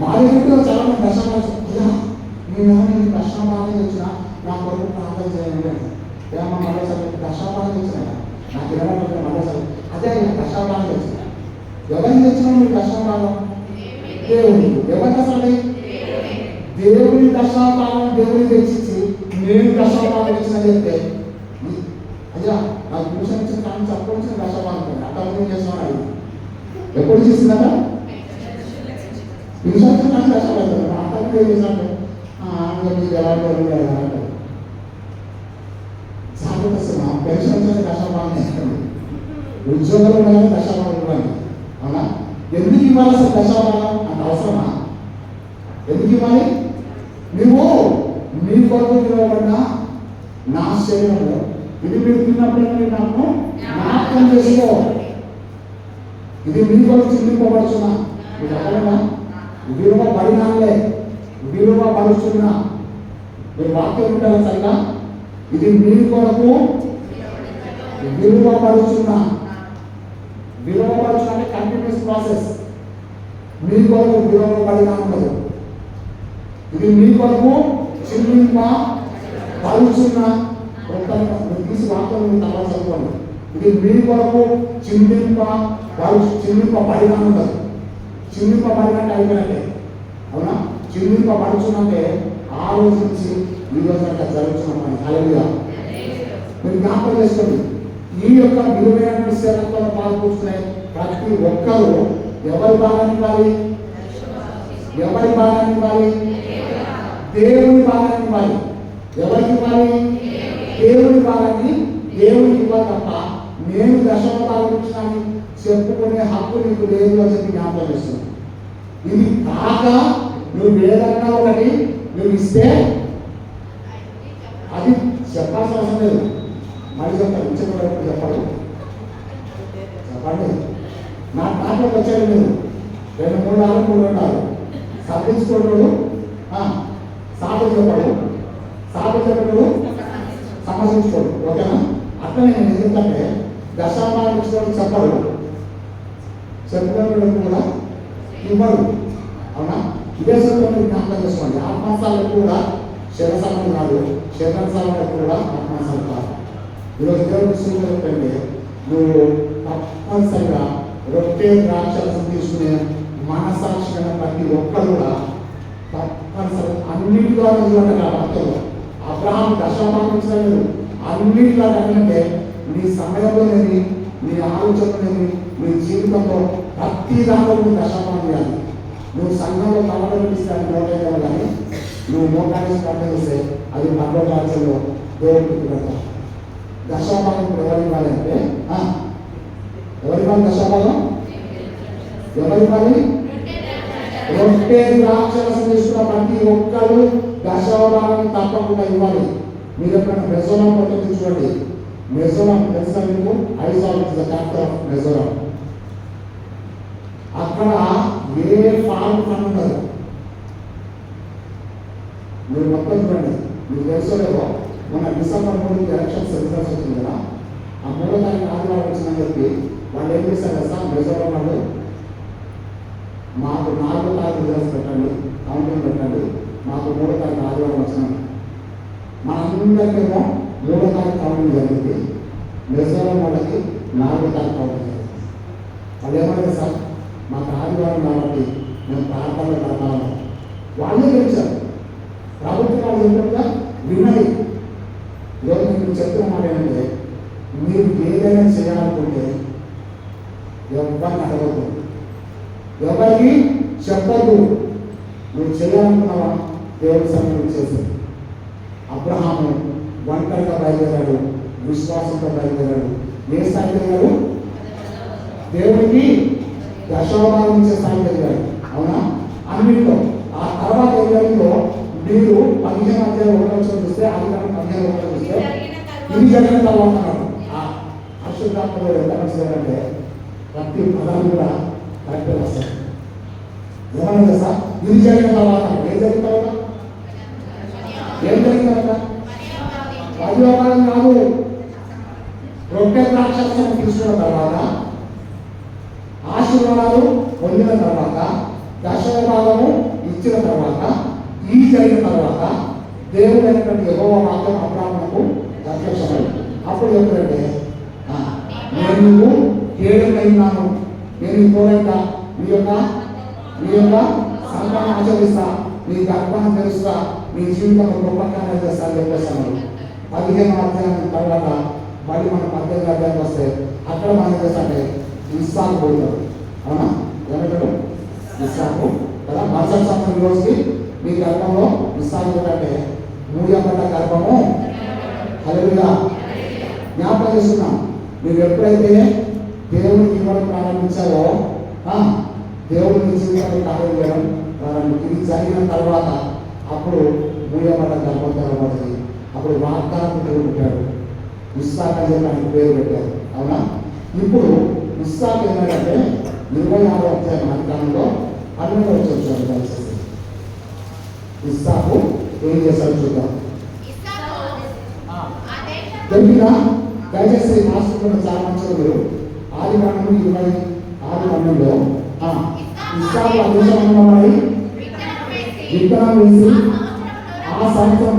మా దగ్గర చాలా మంది దశాభాగం అయ్యా నేను దశాభాగం ఇచ్చిన నా కొరకు ప్రార్థన చేయండి. ఏమన్నా మరోసారి దశాభాగం ఇచ్చిన నాకు ఇవ్వడం మరోసారి అదే దశాభాగం వచ్చిన. ఎవరికి తెచ్చినా మీరు దశాభాగం? దేవుడికి. ఎవరికి అసలు? దేవుని దశాభాగం దేవుడికి తెచ్చి నేను దశాభాగం ఇచ్చిన చెప్తే అయ్యా నాకు ట్యూషన్ ఇచ్చిన కానీ చెప్పవలసిన దశాభాగం అర్థం చేస్తున్నాను. అది ఎప్పుడు చేసిందట? ట్యూషన్ ఇచ్చిన కానీ దశాభాగం అర్థం ఏం చేసినట్టు మీకు ఎలా అంటారు. సాగుతున్నా పెన్షన్ వచ్చేది దశాభాగం ఇస్తుంది. ఉద్యోగాలు ఉండాలని దశాభాగం ఇవ్వాలి. అవునా? ఎందుకు ఇవ్వాలి అసలు దశాభాగం? అంత అవసరమా? ఎందుకు ఇవ్వాలి? నువ్వు మీ కొరకు ఇవ్వబడిన నా శరీరంలో ఇది మీరు తిన్నప్పుడు మీరు నాకు జ్ఞాపకం చేసుకో. ఇది మీ కొరకు చిందింపబడుచున్నా. మీకు అర్థమైనా? విలువబడినాలే విలువబడుచున్నా. మీరు వాక్యం ఉంటారా సరిగా? ఇది మీ కొరకు విలువబడుచున్నా. విలువబడుచున్నా అంటే కంటిన్యూస్ ప్రాసెస్. మీ కొరకు విలువబడినా ఉండదు. ఇది మీ కొరకు చిందింపబడుచున్నా. తీసి వాక్యం తర్వాత చదువుకోండి. ఇది మీ కొరకు చిందింపబడినా ఉండదు. చిందింపబడినట్టు అయిపోయినట్టే. అవునా? చిందింపబడుచున్నంటే ఆ రోజు నుంచి ఈ రోజు అట్లా జరుగుతున్న పని. హల్లెలూయా. మీరు జ్ఞాపకం చేసుకోండి. ఈ యొక్క విలువైన సేవతో పాల్గొంటున్న ప్రతి ఒక్కరూ ఎవరి భాగాన్ని ఇవ్వాలి? ఎవరి భాగాన్ని ఇవ్వాలి? దేవుని భాగాన్ని ఇవ్వాలి. ఎవరికి ఇవ్వాలి? దేవుని భాగాన్ని దేవునికి ఇవ్వాలి తప్ప నేను దశమ భాగం ఇచ్చినాను చెప్పుకునే హక్కు నీకు లేదు అని చెప్పి జ్ఞాపకం చేస్తున్నాను. ఇది కాక నువ్వు ఏదన్నా ఒకటి నువ్వు ఇస్తే అది చెప్పాల్సిన అవసరం లేదు. మళ్ళీ చెప్తారు, ఇచ్చేటప్పుడు చెప్పాలి. చెప్పండి. నాట్లోకి వచ్చాడు మీరు 2-3 ఆరు 3 ఉంటారు. సాధించుకోడు సాధించబడు, సాధించబడు సమర్థించుకోడు. ఓకేనా? అట్లా నేను ఎందుకంటే దశామానం ఇచ్చినప్పుడు చెప్పడు, చెప్పినప్పుడు కూడా ఇవ్వడు. అవునా? ఇదే సమయంలో జ్ఞాపకం చేసుకోండి. ఆత్మసాలకు కూడా శరసాలం కాదు, శరణసాలకు కూడా ఆత్మసాలు కాదు. ఈరోజు దేవుడి విషయంలో చెప్పండి, నువ్వు తప్పనిసరిగా రొట్టె ద్రాక్షరసం తీసుకునే మనసాక్షిగా ప్రతి ఒక్కరు కూడా తప్పనిసరి అన్నింటిలో చూడండి. వార్తలు అబ్రహాం దశామానం ఇచ్చలేదు, అన్నింటిలో అంటే నీ సమయంలోనేది, నీ ఆలోచనలోనేది, నీ జీవితంలో ప్రతి దాంట్లో నువ్వు దశామానం చేయాలి. నువ్వు సంఘంలో కలవడిస్తే అది మోటార్ కానీ నువ్వు మోటార్ పంపిస్తే అది పర్వతాచల్లో దేవుడికి పెడతావు. దశాభాగం ఎవరు ఇవ్వాలి అంటే ఎవరివ్వాలి? దశాభాగం ఎవరివ్వాలి? రొట్టె ద్రాక్షరసం తీసుకున్న ప్రతి ఒక్కరు దశాభాగం తప్పకుండా ఇవ్వాలి. మీరు ఎప్పుడైనా మెజోరాం పట్టింది చూడండి. మెజోరాం తెలుసా మీకు? Aizawl is the capital of Mizoram. అక్కడ ఏ ఫార్మ్ పని ఉండదు. మీరు మొత్తం చూడండి. మీకు తెలుసుకోలేదో మన డిసెంబర్ 3 ఎలక్షన్స్ రిజల్ట్స్ వచ్చింది కదా, ఆ 3వ తారీఖు ఆదివారం వచ్చిందని చెప్పి వాళ్ళు ఏం చేశారు కదా, మెజోరాం వాళ్ళు మాకు 4వ తారీఖు రిజల్ట్స్ పెట్టండి, కౌంటింగ్ పెట్టండి, మాకు 3వ తారీఖు ఆదివారం వచ్చినాం. మనందరికేమో 3వ తారీఖు కౌంటింగ్ జరిగింది, మెజోరాం వాళ్ళకి 4వ తారీఖు కౌంటింగ్ జరిగింది. వాళ్ళు ఏమన్నారు సార్, మాకు ఆదివారం కాబట్టి మేము ప్రార్థనలు పెడతాము. వాళ్ళే గెలిచారు. ప్రభుత్వం వాళ్ళు చెప్పినట్టుగా విన్నది. ఈరోజు నేను చెప్తున్న మాట ఏంటంటే, మీరు ఏదైనా చేయాలనుకుంటే ఎవరిని అడగద్దు, ఎవరికి చెప్పద్దు. నువ్వు చేయాలనుకున్నావా దేవుడి సమయం చేసింది. అబ్రహాము ఒంటరిగా బయలుదేరాడు, విశ్వాసంతో బయలుదేరాడు. ఏ స్థాయికి వెళ్ళాడు? దేవుడికి దశాభాగం ఇచ్చే స్థాయికి వెళ్ళాడు. అవునా? అన్నింటిలో ఆ తర్వాత ఏదో మీరు 15 అధ్యాయం చూస్తే, అది 15 చూస్తే ఇది జరిగిన తర్వాత అశుద్ధాత్మలో ఎంత మంచిదంటే ప్రతి పదాలు కూడా కరెక్ట్గా వస్తాయి. ఏమన్నా సార్, ఇది జరిగిన తర్వాత ఏం జరిగిన తర్వాత? ఏం జరిగిన తర్వాత? పదివారం కాదు, రొట్టె ద్రాక్షరసం తీసుకున్న తర్వాత, ఆశీర్వాదాలు పొందిన తర్వాత, దశభాగము ఇచ్చిన తర్వాత, ఈ జరిగిన తర్వాత దేవుడు అయినటువంటి యెహోవా వాక్యం అబ్రాహాముకు ప్రత్యక్షమైంది. అప్పుడు చెప్పారంటే, నేను నువ్వు కేడున్నాను, నేను తోడంగా నీ యొక్క సంతానం ఆచరిస్తా, నీ గర్భాన్ని తెలుస్తా, నీ జీవితంలో గొప్ప కార్యాలు చేస్తాను చెప్పేస్తాను. 15వ అధ్యాయం తర్వాత మళ్ళీ మనం 18వ అధ్యాయం వస్తే అక్కడ మనం చేస్తాంటే ఇస్సాకు పోతాడు. అవునా? ఏమంటాడు? ఇస్సాకు కదా. మరుసటి సంవత్సరం రోజుకి మీ గర్భంలో ఇస్సాకు అంటే మూయబడ్డ గర్భము. హల్లెలూయా. జ్ఞాపకం చేస్తున్నాం. మీరు ఎప్పుడైతే దేవునికి ఇవ్వడం ప్రారంభించారో దేవుడు మీ జీవితంలో కార్యం చేయడం ప్రారంభించి ఇది జరిగిన తర్వాత అప్పుడు మూయబడ్డ గర్భం తెరవబడింది. అప్పుడు వాగ్దానం దేవుడు పెట్టాడు. ఇస్సాకు అని చెప్పి ఆయన పేరు పెట్టారు. అవునా? ఇప్పుడు ఇస్సాకు ఏమైందంటే 26వ అధ్యాయం అధికారంలో 12వ వచ్చాడు. దయచేసి ఇస్సాకు ఏం చేశాడు చూద్దాం. తెలియదా? దయచేసి మాస్టర్ చాలా మంచిగా మీరు ఆదికాండము 26:12లో ఇస్సాకు అదృష్టమై విత్తనం వేసి ఆ సంవత్సరం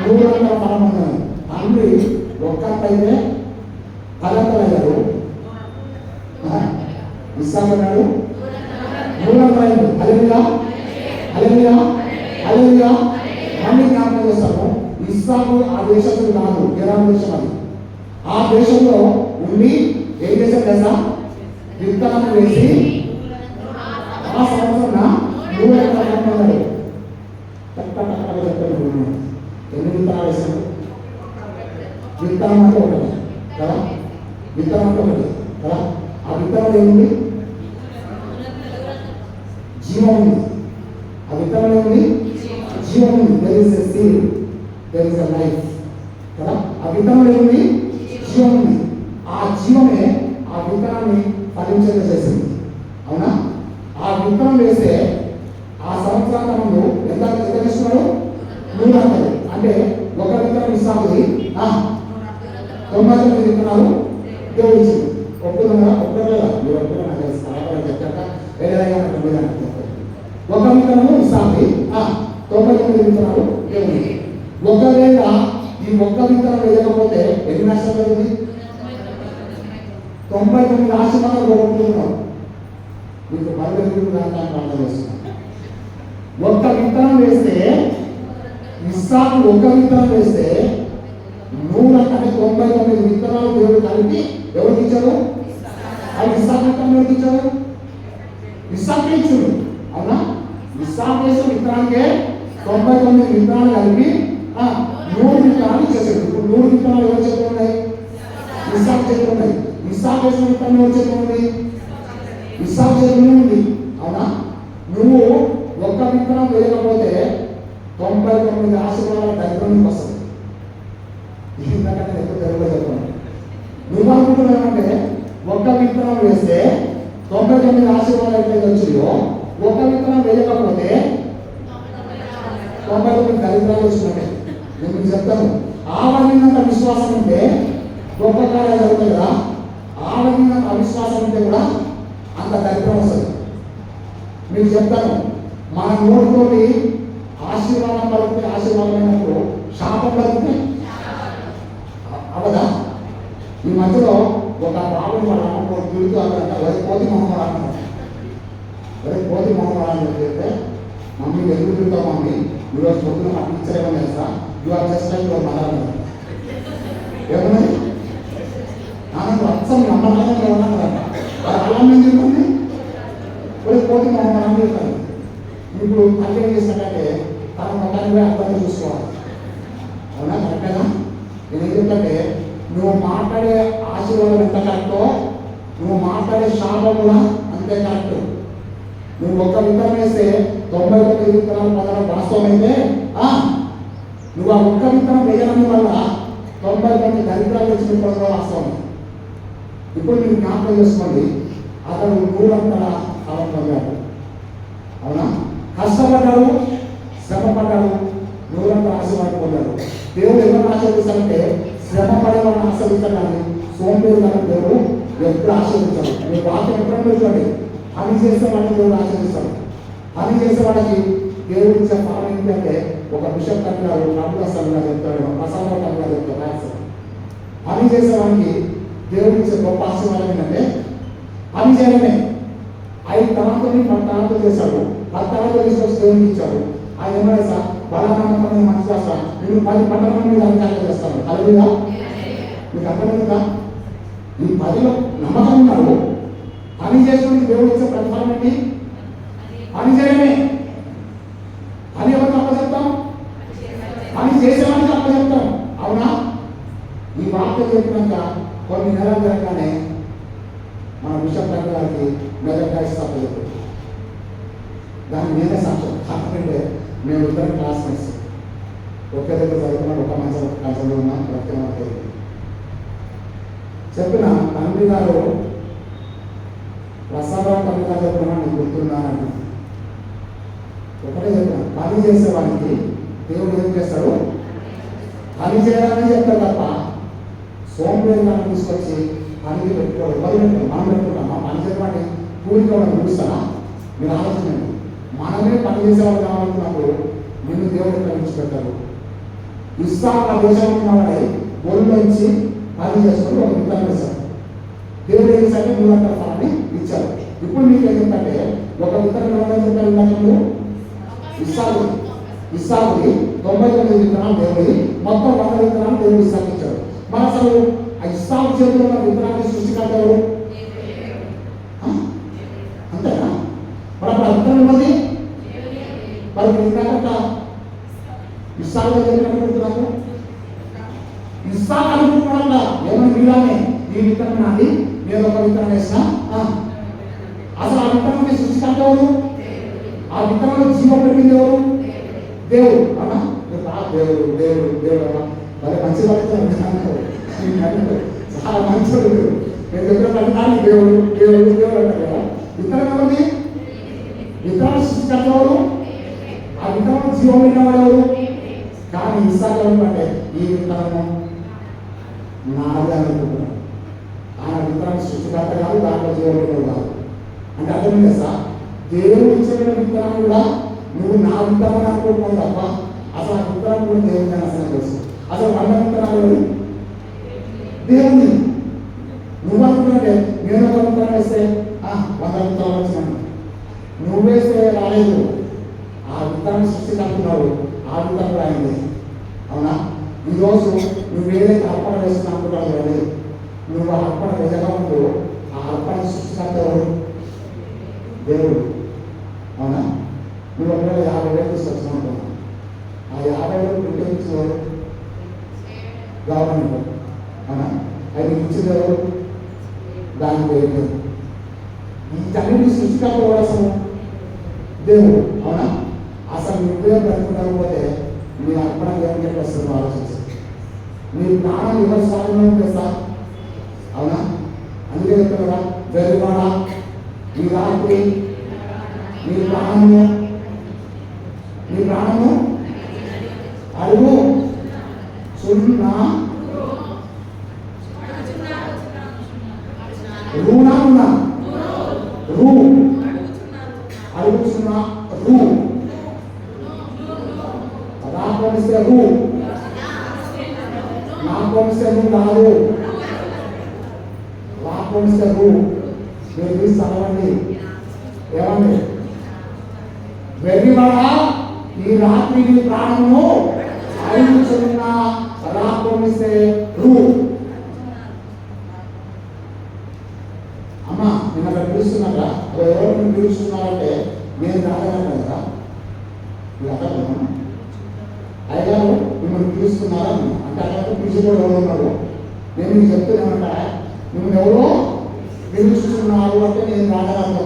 300 ఫలం ఉన్నది. తండ్రి ఒక్కటైతే ఫలంతలయ్యారు. ఇస్సాకు అన్నాడు 300. హల్లెలూయా, హల్లెలూయా, హల్లెలూయా. మళ్ళీ జ్ఞాపకం చేస్తాము. ఇస్సాకు ఆ దేశంలో కాదు, ఇరాన్ దేశం. అది ఆ దేశంలో ఉండి ఏం చేశారు కదా, విత్తనం వేసి ఆ సంవత్సరం 300 ఫలం పొందాడు. ఎన్ని విత్తనాలు వేశారు? విత్తనం అంటే ఒకటి కదా, విత్తనం అంటే ఒకటి కదా. ఆ విత్తనం ఏముంది? జీవం ఉంది. ఆ విత్తనం ఏముంది? జీవం ఉంది. There is a seed, there is a life. కదా. ఆ విత్తనంలో ఏముంది? జీవం ఉంది. ఆ జీవమే ఆ విత్తనాన్ని ఫలించేలా చేసింది. అవునా? ఆ విత్తనం వేస్తే ఆ సంవత్సరాల ముందు ఎంత తీసుకున్నాడు? 100. అంటే ఒక విత్తనం ఇస్తాంది 99 విత్తనాలు దేవుడు ఇచ్చింది. ఒప్పుకున్నా ఒప్పుకోలేదా? మీరు ఒప్పుకున్నా నాకు తెలుసు. కళాకారం చెప్పాక వేరేగా ఒక విత్తనము ఇస్తాంది 99 విత్తనాలు దేవుడు. ఒకవేళ ఈ ఒక్క విత్తనం వేయకపోతే ఎన్ని నష్టం జరిగింది? 99 ఆశీర్వాదాలు పోగొట్టుకుంటున్నాం. మీకు బయలుదేరి ప్రార్థన చేస్తున్నాం. ఒక్క విత్తనం వేస్తే ఇస్సాకు ఒక్క విత్తనం వేస్తే 99 విత్తనాలు దేవుడు కలిపి ఎవరికి ఇచ్చాడు? అది ఇస్సాకు విత్తనం ఎవరికి ఇచ్చాడు? ఇస్సాకే ఇచ్చాడు. అవునా? ఇస్సాకు వేసిన విత్తనానికే 99 విత్తనాలు కలిపి 100 విత్తనాలు ఇచ్చేసాడు. ఇప్పుడు 100 విత్తనాలు ఎవరి చేతులు ఉన్నాయి? ఇస్సాకు చేతులు ఉన్నాయి. ఇస్సాకు వేసిన విత్తనం ఎవరి చేతులు ఉంది? ఇస్సాకు చేతులు ఉంది. అవునా? నువ్వు ఒక్క విత్తనం వేయకపోతే 99 ఆశీర్వాదాల దరిద్రం వస్తుంది. ఎందుకంటే నేను ఎక్కువ తెలుగులో చెప్పాను. నువ్వు అనుకుంటున్నావంటే ఒక్క విత్తనం వేస్తే 99 ఆశీర్వాదాలు ఎట్లయితే వచ్చినాయో ఒక్క విత్తనం వేయకపోతే 99 దరిద్రాలు వచ్చినట్టే. నేను మీకు చెప్తాను. ఆవరణంత విశ్వాసం ఉంటే గొప్ప కార్యాలు జరుగుతాయి కదా. ఆవరణంత అవిశ్వాసం ఉంటే కూడా అంత దరిద్రం వస్తుంది. మీకు చెప్తాను. మన నోటితోటి ఆశీర్వాదం పలికితే ఆశీర్వాదమైనప్పుడు శాపం పలికితే అవదా? ఈ మధ్యలో ఒక బాబుని వాళ్ళ అమ్మ తిరుగుతూ అక్కడ కోతి మొహమ్మద్ అంటున్నాడు. కోతి మొహమ్మద్ అని చెప్తే మమ్మీ ఎందుకు తిరుగుతావు మమ్మీ? ఈరోజు పొద్దున మా టీచర్ ఏమని తెలుసా? You are just like your mother అన్నారు. ఏమన్నది? నాకు అచ్చం నమ్మడానికి ఉన్నాను. అలా మేము తిరుగుతుంది కోతి మొహమ్మద్ అని చెప్తాను. ఇప్పుడు తల్లి ఏం చేస్తాడంటే తన మొత్తాన్ని అర్థం చూసుకోవాలి. అవునా? కరెక్టేనా? నేను ఏంటంటే నువ్వు మాట్లాడే ఆశీర్వాదం ఎంత కరెక్టో నువ్వు మాట్లాడే శాపం కూడా అంతే కరెక్ట్. నువ్వు ఒక్క విత్తనం వేస్తే 99 విత్తనాలు పొందడం వాస్తవం అయితే నువ్వు ఆ ఒక్క విత్తనం వేయడం వల్ల 99 దరిద్రాలు వచ్చి పొందడం వాస్తవం. ఇప్పుడు మీరు జ్ఞాపకం చేసుకోండి. అతను 100 ఫలం పొందాడు. అవునా? కష్టపడ్డాడు, శ్రమ పడ్డాడు, 100 ఆశీర్వాదం పొందాడు. దేవుడు ఎవరిని ఆశీర్వదిస్తాడంటే శ్రమ పడే వాళ్ళని ఆశీర్వదిస్తాడు. కానీ సోంబేరు కానీ దేవుడు ఎప్పుడు ఆశీర్వదించాడు. మీరు వాక్యం ఎప్పుడైనా చూడండి. పని చేసే వాళ్ళని దేవుడు ఆశీర్వదిస్తాడు. పని చేసే వాళ్ళకి దేవుడు ఇచ్చే ఫలం ఏంటంటే ఒక బిషప్ కట్టినారు, ప్రభుత్వ సభగా చెప్తాడు, ప్రసాద కవిగా చెప్తాడు. పని చేసేవాడికి దేవుడు ఇచ్చే గొప్ప ఆశీర్వాదం ఏంటంటే పని చేయడమే. 5 తరాలతో 10 తరాలతో చేశాడు. 10 తరాలతో తీసుకొచ్చి దేవుడికి ఇచ్చాడు. ఆయన ఏమైనా సార్ బలమైన మంచి చేస్తాను నేను 10 పట్టణాల మీద అధికారులు చేస్తాను. అలా మీకు అర్థమవుతుందా? ఈ 10లో నమ్మకం ఉన్నారు. పని చేసుకుని దేవుడు ఇచ్చే ప్రతిఫలం ఏంటి? పని చేయడమే. పని ఎవరికి అప్పచెప్తాం? పని చేసేవాడికి అప్పచెప్తాం. అవునా? ఈ వార్త చెప్పినాక కొన్ని నెలలు జరగానే మన బిషప్ గారికి మెదక్కాయ అప్పచెప్పారు. దాన్ని నేనే సాక్ష్యం. కాకపోతే మేము ఇద్దరు క్లాస్మేట్స్ ఒకే దగ్గర చదువుకున్నాం. ఒక మంచి కలిసి ఉన్నాం. ప్రత్యేక చెప్పిన తండ్రి గారు ప్రసాదరావు తండ్రి గారు చెప్పిన నీకు గుర్తున్నానండి. ఒకటే చెప్పిన పని చేసేవాడికి దేవుడు ఏం చేస్తాడు? పని చేయాలని చెప్తాడు తప్ప సోమవారం తీసుకొచ్చి పనికి పెట్టుకోవాలి. ఎవరు పెట్టుకోవాలి? మనం పెట్టుకుంటాం. మా పని చేయడానికి కూలికి వాళ్ళని చూపిస్తారా? మీరు ఆలోచించండి. మనమే పని చేసేవాళ్ళు కావాలనుకున్నప్పుడు నిన్ను దేవుడు కలిగించిపెట్టారు. ఇస్సాకు ఆ దేశంలో ఉన్నవాడే ఒళ్ళు ఇచ్చి పని చేసుకొని ఒక విత్తనం వేశారు. దేవుడు ఏం చేశాడు? 100 ఫలాన్ని ఇచ్చారు. ఇప్పుడు మీకు ఏంటంటే ఒక విత్తనం ఎవరైనా చెప్పారు విత్తనాలు ఇస్సాకుకి 99 విత్తనాలు దేవుడి, మొత్తం 100 విత్తనాలు దేవుడు ఇస్సాకు ఇచ్చాడు. మరి అసలు ఆ ఇస్సాకు చేతిలో ఉన్న విత్తనాన్ని సృష్టికర్త ఎవరు? అంతేనా? మరి అప్పుడు విత్తనం ఉన్నది మరి విత్తనాక ఇస్సాకు చెప్పినట్టు ఇస్సాకు అనుకుంటున్నాడా? ఏమని వీళ్ళనే ఈ విత్తనం నాది, నేను ఒక విత్తనం వేసినా. అసలు ఆ విత్తనాన్ని సృష్టికర్త ఎవరు? ఆ విత్తనంలో జీవం పెట్టింది ఎవరు? దేవుడు. అన్నా దేవుడు దేవుడు దేవుడు మరి మంచి పడుతుంది చాలా మంచోడు. నేను చెప్పిన ప్రతిదాన్ని దేవుడు దేవుడు దేవుడు అంటారు కదా. విత్తనం ఎవరిది? విత్తనం సృష్టికర్త ఎవరు? ఆ విత్తనం జీవం ఎవరు? కానీ ఇస్సాకు అంటే ఈ విత్తనము నాది అనుకుంటున్నాను. ఆయన విత్తనం సృష్టికర్త కాదు, దాంట్లో జీవం కాదు అంటే అర్థమైంది సార్. దేవుడు ఇచ్చిన విత్తనం కూడా నువ్వు నా విత్తనం అనుకుంటున్నావు తప్ప అసలు ఆ విత్తనం కూడా దేవుడిని అసలు తెలుసు. అసలు 100 విత్తనాలు దేవుని నువ్వు అనుకుంటే నేను ఒక విత్తనం వేస్తే 100 విత్తనాలు వచ్చినాను. నువ్వు వేస్తే రాలేదు. ఆ విత్తనం సృష్టికర్తున్నాడు, ఆ విత్తనం రాయింది. అవునా? ఈరోజు నువ్వు ఏదైతే అర్పణ వేస్తున్నా అనుకుంటావు కానీ నువ్వు ఆ అర్పణ వేయకముందు ఆ అర్పణ సృష్టికర్త ఎవరు? దేవుడు. అవునా? నువ్వు ఒకవేళ 50,000 తీసుకొచ్చిన అనుకున్నావు, ఆ 50,000 ప్రింటింగ్ గవర్నమెంట్. అవునా? అది ఇచ్చింది ఎవరు? దాని పేరు ఈ తల్లిని సృష్టికర్త అసలు దేవుడు. అవునా? అసలు నువ్వే బ్రతుకునకపోతే నీ అర్పణ దేవునికి వస్తుంది. ఆలోచించి నీ ప్రాణం ఎవరి స్వాధీనం చేస్తా. అవునా? అందుకే చెప్తున్నా వెలువాడ ఈ రాత్రి నీ ప్రాణము అడుగు సున్నా రూనా ఉన్నా రూ అడుగుతున్నా రూ రాకొనిస్తే రూ నాకొనిస్తే నువ్వు కాదు. రాకొనిస్తే రూ మీరు తీసి చదవండి. ఏమండి? వెర్రివాడా ఈ రాత్రి నీ ప్రాణము అడుగుతున్న రాకొనిస్తే రూ. అమ్మా నిన్న అక్కడ పిలుస్తున్నారా? ఎవరు పిలుస్తున్నారంటే నేను రాగలను కదా. మీరు అక్కడ అయ్యారు మిమ్మల్ని పిలుస్తున్నారా అంటే అక్కడ పిలుచుకోవడం ఎవరు ఉన్నారు? నేను మీకు చెప్తున్నానంట మిమ్మల్ని ఎవరో పిలుస్తున్నారు అంటే నేను రాగలను.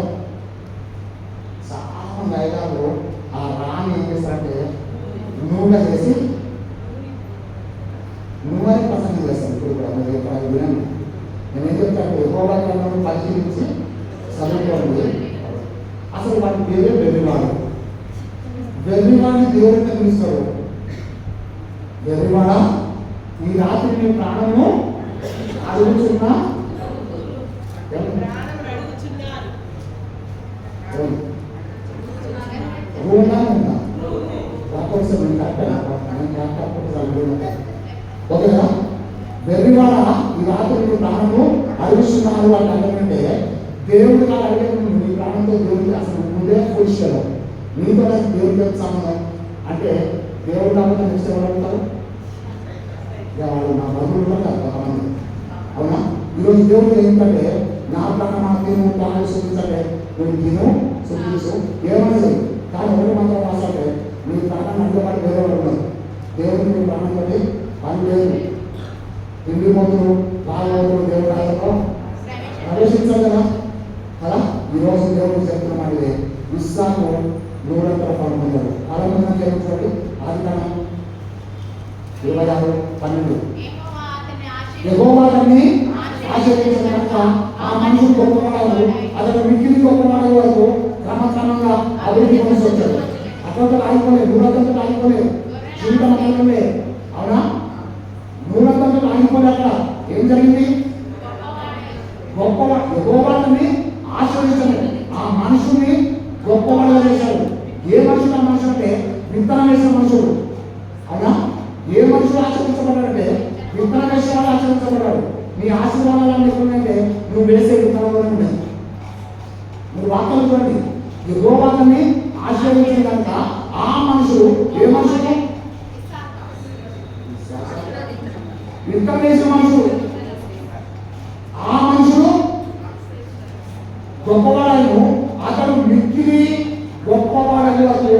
చాలా మంది అయ్యారు ఆ రాని ఏం చేస్తారంటే నువ్వుగా చేసి నువ్వనే ప్రసంగం చేస్తాను. ఇప్పుడు కూడా మీరు ఎక్కడ వినండి. నేనేం చెప్తాను, యెహోవా గ్రంథం పరిశీలించి చదువుకోండి. అసలు వాటి పేరే వెర్రివాడు. వెర్రివాడిని దేవుడిని పిలుస్తాడు. వెర్రివాడ ఈ రాత్రి నీ ప్రాణము అడుగుతున్నా ఓకేనా? వెర్రివాడ ఈ రాత్రి నీ ప్రాణము అడుగుతున్నారు అని అంటే దేవుడి కాదు అడిగే నీ ప్రాణంతో దేవుడికి అసలు ముందే పోషించాడు. నీతో దేవుడికి సంబంధం అంటే దేవుడు కాబట్టి నెక్స్ట్ ఎవరు అడుగుతారు? వాళ్ళు నా బంధువులు కొంతమంది. అవునా? ఈరోజు దేవుడు ఏంటంటే నా ప్రాణం తిను ప్రాణాలు చూపించంటే నువ్వు తిను చూపించు ఏమన్నది. కానీ ఎవరు మాత్రం రాసాడే నీ ప్రాణాన్ని అందుబాటు వేరే వాళ్ళు ఉన్నారు. దేవుడికి నీ ప్రాణం బట్టి పని లేదు. తిండి పోతులు రాగోతులు దేవుడు రాజంలో ప్రవేశించాలి కదా. కదా ఈరోజు దేవుడు చెప్తున్న మాట ఇదే. ఇస్సాకు 100 పొందాడు. 60 చూడండి. ఆదికాండం 26:12 యెహోవా అతన్ని ఆశీర్వదించిన కనుక ఆ మనుషులు గొప్పవాడు అతను మిక్కిలి గొప్పవాడు వరకు క్రమక్రమంగా అభివృద్ధి పొంది వచ్చాడు. అతనితో ఆగిపోలేదు, 100 ఆగిపోలేదు, జీవితం అక్కడే. అవునా? 100 ఆగిపోలే. అక్కడ ఏం జరిగింది? గొప్పవాడు యెహోవాని ఆశీర్వదించాడు. ఆ మనుషుని గొప్పవాడుగా చేశాడు. ఏ మనుషులు? ఆ మనుషులు అంటే విత్తనం వేసిన మనుషుడు. అవునా? ఏ మనుషులు ఆశీర్వదించబడ్డాడంటే విత్తనం వేసే వాళ్ళు ఆశీర్వదించబడ్డాడు. నీ ఆశీర్వాదాలు ఎక్కడంటే నువ్వు వేసే విత్తనంలోనే ఉన్నాయి. నువ్వు వార్తలు చూడండి. యెహోవాని ఆశీర్వదించిన కనుక ఆ మనుషులు ఏ మనుషులు? విత్తనం వేసిన మనుషులు. ఆ మనుషులు గొప్పవాడను అతడు మిక్కిలి గొప్పవాడకు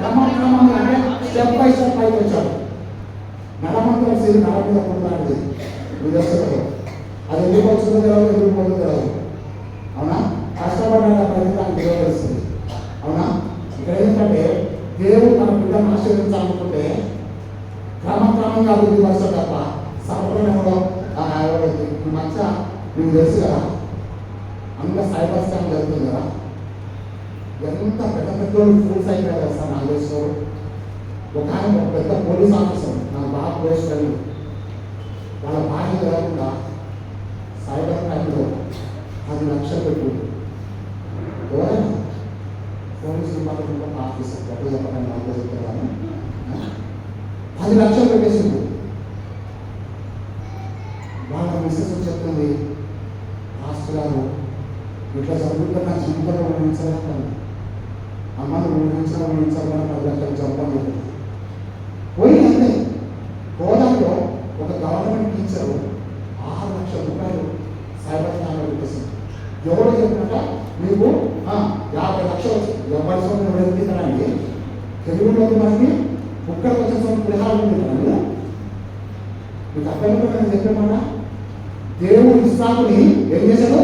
క్రమక్రమంగా అంటే స్టెప్ బై స్టెప్ పైకి వచ్చాడు. నడమంతా సేపు నడ మీద పొందాలి. అది ఎందుకు వచ్చిందో తెలియదు, ఎందుకు పోతుందో తెలియదు. అవునా? కష్టపడ్డా ప్రతిదాన్ని తెలియవలసింది. అవునా? ఇక్కడ ఏంటంటే దేవుడు తన బిడ్డను ఆశీర్వదించాలనుకుంటే క్రమక్రమంగా అభివృద్ధి పరచాలి తప్ప సంపూర్ణంలో ఈ మధ్య మీకు తెలుసు కదా, అందులో సైబర్ స్కామ్ జరుగుతుంది కదా, ఎంత పెద్ద పెద్ద ఫూల్స్ అయిపోయారు కదా సార్. నాకు తెలుసు ఒక ఆయన ఒక పెద్ద పోలీస్ ఆఫీసర్ నాకు బాగా క్లోజ్ ఫ్రెండ్, వాళ్ళ భార్య లేకుండా సైబర్ క్రైమ్లో 10 లక్షలు పెట్టుకుంది. ఎవరైనా పోలీస్ డిపార్ట్మెంట్లో ఆఫీసర్ ఎప్పుడు చెప్పండి నాకు చెప్తాను, 10 లక్షలు పెట్టేసింది. వాళ్ళ మిస్సెస్ చెప్తుంది, మాస్టర్ గారు ఇట్లా చదువుకుంటే నా జీవితంలో ఊహించలేకపోయింది, అమ్మను ఊహించాలని 10 లక్షలు చంపాలి పోయి. అంతే హోదాలో ఒక గవర్నమెంట్ టీచరు 6 లక్షల రూపాయలు సైబర్ స్కామ్లో పెట్టేసింది. ఎవరో చెప్పినట్ట మీకు 50 లక్షలు ఎవరి సొంతం వెళ్తున్నారండి, తెలుగులోకి మనకి కుక్కడికి వచ్చిన సొంత విధానం ఉంటుంది. మీకు అర్థంలో నేను చెప్పేమన్నా, దేవుడు ఇస్సాకుని ఏం చేశాడు?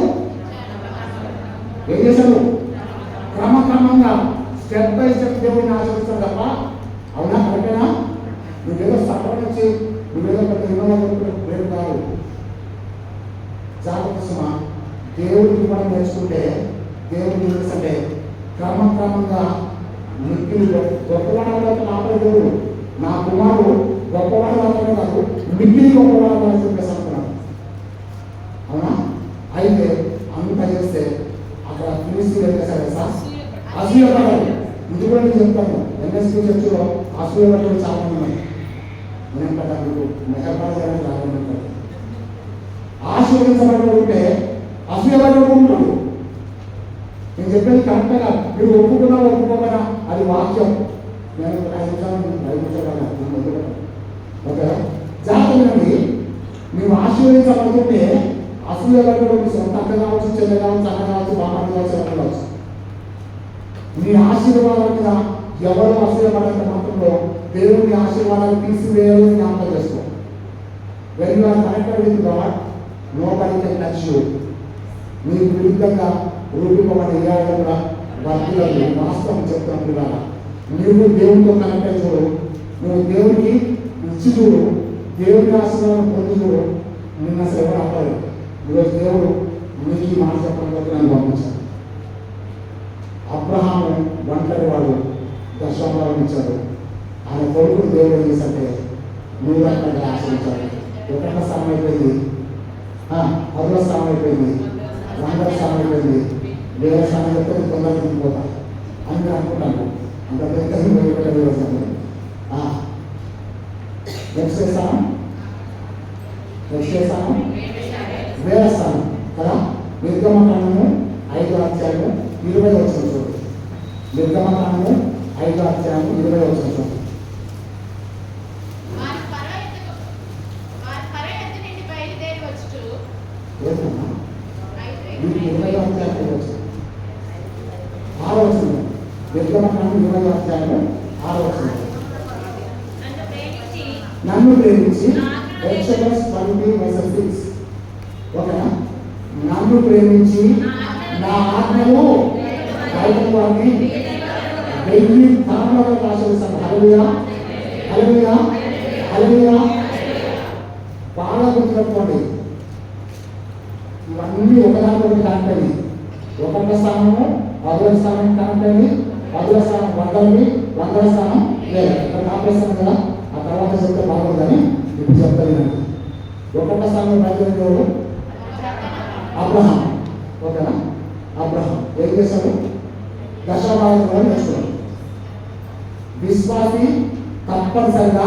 క్రమక్రమంగా స్టెప్ బై స్టెప్ దేవుడిని ఆచరిస్తాడు తప్ప. అవునా? కరెక్టేనా? నువ్వేదో సఫర్ నుంచి నువ్వేదో పెద్ద ఇవ్వలేదు కాదు. జాగ్రత్త. దేవుడికి మనం నేర్చుకుంటే దేవుడికి తెలుసంటే క్రమక్రమంగా మిక్కిలి గొప్పవాడు ఆపడే దేవుడు. నా కుమారుడు గొప్పవాడు మాత్రమే కాదు, మిక్కిలి గొప్పవాడు అని చెప్పేసి అనుకున్నాను. అవునా? అయితే అంత చేస్తే అక్కడ ఫిలిస్తీన్లు ఏం చేశారు సార్? అసూయపడాలి. ఇది కూడా నేను చెప్తాను, ఎన్ఎస్పీ చర్చిలో అసూయపడడం చాలా మంది ఉన్నాయి. నేను కదా మీకు మెహర్బాన్ చేయడం చాలా మంది ఉంటారు. ఆశీర్వదించబడి ఉంటే అసూయపడి ఉంటాడు. నేను చెప్పేది కరెక్టే కాదు. మీరు ఒప్పుకున్నా ఒప్పుకోకుండా అది వాక్యం. నేను 5 నిమిషాలు ఓకే జాగ్రత్తగా మీరు ఆశీర్వదించబడుతుంటే అసూయపడడం మీ సొంత అక్క కావచ్చు, చెల్లె కావచ్చు, అన్న కావచ్చు, బామ్మ కావచ్చు, అక్క కావచ్చు. మీ ఆశీర్వాదాల మీద ఎవరు అసూయపడంత మాత్రంలో దేవుని ఆశీర్వాదాలు తీసివేయాలని జ్ఞాపకం చేసుకో. When you are connected with God, nobody can touch you. మీకు విరుద్ధంగా రూపింపబడిన ఏరియాలో కూడా వర్తిల్లదు. వాస్తవం చెప్తున్నప్పుడు కదా, నువ్వు దేవునితో కనెక్ట్ అయి చూడు, నువ్వు దేవునికి ఇచ్చి చూడు, దేవుని ఆశీర్వాదం పొంది చూడు, నిన్న అసలు ఎవరు అవ్వలేదు. ఈరోజు దేవుడు మీకు ఈ మాట చెప్పడానికి నన్ను పంపించాడు. అబ్రహాము ఒంటరి వాడు, దశమభాగం ఇచ్చాడు. ఆయన కొడుకుని దేవుడు ఏం చేశాడంటే 100 ఆశ్రయించాడు. 1వ స్థానం అయిపోయింది, 10వ స్థానం అయిపోయింది, 100వ స్థానం అయిపోయింది. వేరే స్థానం చెప్తే తొందరగా తిరిగిపోతా అని నేను అనుకుంటాను. అంత నెక్స్ట్ స్థానం వేరే స్థానం కదా. నిర్గమకాండము 5వ అధ్యాయము 20వ వచనం చూడండి. నిర్గమకాండము 5వ అధ్యాయము 20వ వచనం చూడండి. నన్ను ప్రేమించి ఎక్సోడస్ 20:6 ఓకేనా. నన్ను ప్రేమించి నా ఆజ్ఞలు వారిని 1000 తరములకు ఆశీర్వదిస్తాను. హల్లెలూయా, హల్లెలూయా, హల్లెలూయా. బాగా గుర్తుపెట్టుకోండి, ఇవన్నీ ఒకదానికొకటి కనెక్ట్ అయ్యి. 1వ స్థానము 10వ స్థానం కనెక్ట్ అయ్యి, 10వ స్థానం 100వి, 100వ స్థానం లేదు. ఇక్కడ కాపేస్తాను కదా, ఆ తర్వాత చెప్తే బాగుంది కానీ ఇప్పుడు చెప్తాను. 1వ స్థానంలో బయలుదేరేవాడు అబ్రహాం. ఓకేనా. అబ్రహాం ఏం చేశాడు? దశమభాగం నేర్చుకున్నాడు. విశ్వాసి తప్పనిసరిగా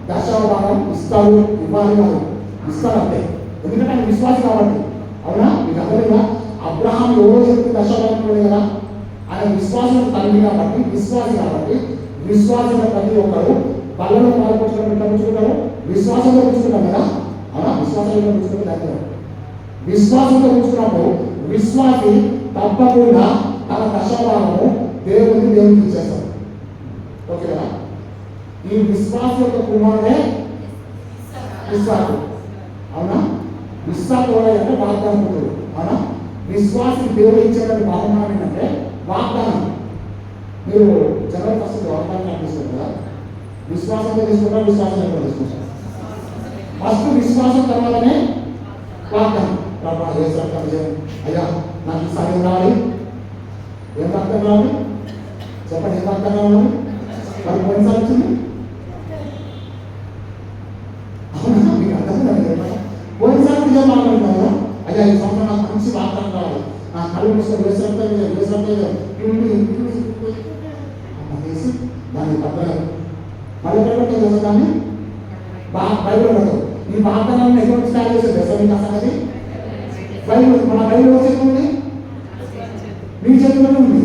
దశమభాగం ఇస్తాడు, ఇవ్వాలి కాదు, ఇస్తాడంటే. ఎందుకంటే ఆయన విశ్వాసి కాబట్టి. అవునా? మీకు అర్థమైందా? అబ్రహాం ఎవరో చెప్తే దశమభాగం కదా, ఆయన విశ్వాసం తండ్రి కాబట్టి, విశ్వాసి కాబట్టి. విశ్వాసంలో ప్రతి ఒక్కరు బలలో పాల్పంచుకుంటారు, పుచ్చుకుంటారు, విశ్వాసంలో పుచ్చుకుంటాం కదా. అవునా? విశ్వాసంలో పుచ్చుకుంటే దగ్గర విశ్వాసంతో పుచ్చుకున్నప్పుడు విశ్వాసి తప్పకుండా తన దశమభాగము దేవునికి ఇచ్చేస్తాడు. ఓకేనా. ఈ విశ్వాస యొక్క కుమారుడే ఇస్సాకు. అవునా? ఇస్సాకు అంటే వాగ్దానం ఉంటుంది. అవునా? విశ్వాసం దేవుడు ఇచ్చేటువంటి వాగ్దానం ఏంటంటే వాగ్దానం. మీరు జనరల్ ఫస్ట్ వాగ్దానం కనిపిస్తుంది కదా, విశ్వాసంతో తీసుకుంటారు, విశ్వాసం ఎక్కడ తీసుకుంటారు? ఫస్ట్ విశ్వాసం తర్వాతనే వాగ్దానం. ప్రభా యేసు రక్తం చేయండి, అయ్యా నాకు ఈ సమయం రావాలి. ఏం రక్తం రావాలి చెప్పండి, ఏం రక్తం రావాలి? మరి పోయినసారి వచ్చింది అవునా? మీకు అర్థం కదా? పోయినసారి నిజం మాట్లాడుతున్నారు కదా, అయ్యా ఈ సంవత్సరం నాకు మంచి వాగ్దానం రావాలి, నా కళ్ళు పుస్తకం యేసు రక్తం చేయండి, యేసు రక్తం చేయండి చేసి దాన్ని పక్కన మళ్ళీ పెట్టడం దాన్ని బైబిల్ ఉండదు. ఈ వాగ్దానాన్ని ఎటువంటి స్టార్ట్ చేసే దశమి సంగతి బైబిల్, మన బైబిల్ వచ్చేది మీ చేతిలోనే ఉంది.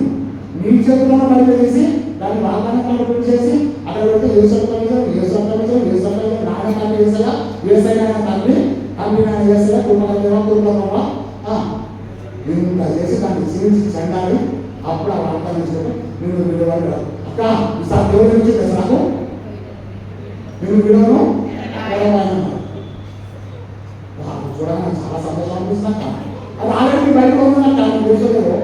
మీ చేతిలో బైబిల్ చేసి దాన్ని వాగ్దానం చేసి అక్కడ పెడితే నాన్న తండ్రి వేసగా వేసైనా తండ్రి తండ్రి నాన్న వేసగా కుటుంబ కుటుంబ ఇంత చేసి దాన్ని జీవించి చెందాలి. అప్పుడు ఆ వాగ్దానం చేస్తే నేను విలువలు అక్క ఈసారి దేవుడి నుంచి నాకు నేను విలువను చూడగానే చాలా సంతోషం అనిపిస్తున్నాక అది ఆల్రెడీ బయట ఉందన్నాక తెలుసుకోలేదు.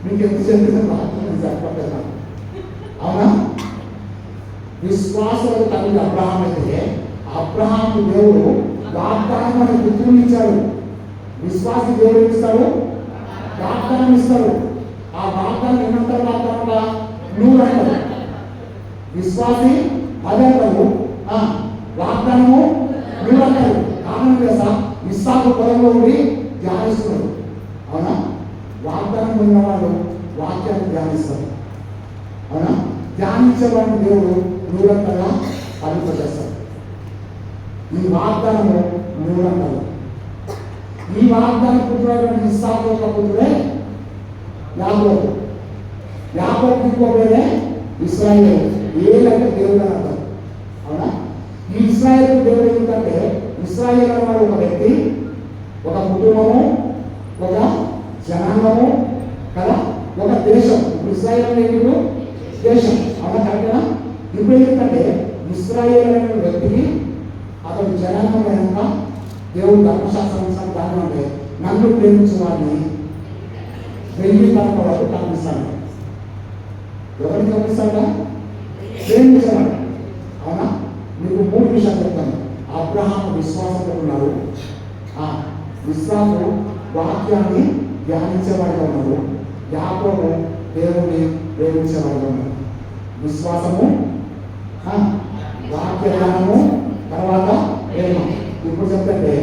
మీకు ఎంత చెప్పలేదు అవునా? విశ్వాసం తండ్రి అబ్రహాం అయితే అబ్రహాం దేవుడు వాగ్దానం మనకు గుర్తుని ఇచ్చాడు. విశ్వాసి దేవుడు ఇస్తాడు, వాగ్దానం ఇస్తాడు. ఆ వాగ్దానం ఏమంటారు? వాగ్దానంగా 100 అంటారు. విశ్వాసి 10 అంటారు, వాగ్దానము 100 అంటారు. కారణం చేస్తా ఇస్సాకు పొలంలో ఉండి ధ్యానిస్తున్నాడు. అవునా? వాగ్దానం పొందిన వాళ్ళు వాక్యాన్ని ధ్యానిస్తారు. అవునా? ధ్యానించేవాడిని దేవుడు 100 అంతగా అభిప్రాయిస్తాడు. ఈ వాగ్దానము 100 అంటారు. ఈ వాగ్దానం పుత్రుడైన ఇస్సాకు యొక్క పుత్రుడే యాకోబు. యాకోబు ఇంకోబేనే ఇశ్రాయేలు. ఏలంటే దేవుడు అని అంటారు. అవునా? ఈ ఇశ్రాయేలు దేవుడు ఎందుకంటే ఇశ్రాయేలు అన్నవాడు ఒక వ్యక్తి, ఒక కుటుంబము, ఒక జనాంగము కదా, ఒక దేశం. ఇప్పుడు ఇశ్రాయేలు అనేది దేశం. అవునా? కరెక్టేనా? ఇప్పుడు ఎందుకంటే ఇశ్రాయేలు అనే వ్యక్తికి అతడు జనాంగం అయినాక దేవుడు ధర్మశాస్త్రం దాని అంటే నన్ను ప్రేమించిన వాడిని 1000 తరగతి వరకు కనిపిస్తాడు. ఎవరికి కనిపిస్తాడా? ప్రేమించేవాడు. అవునా? మీకు 3 విషయాలు చెప్తాను. అబ్రహాం విశ్వాసంతో ఉన్నారు, విశ్వాసం వాక్యాన్ని ధ్యానించేవాడిగా ఉన్నారు, యాకోబు దేవుని ప్రేమించేవాడిగా ఉన్నారు. విశ్వాసము, వాక్య ధ్యానము, తర్వాత ప్రేమ. ఇప్పుడు చెప్తే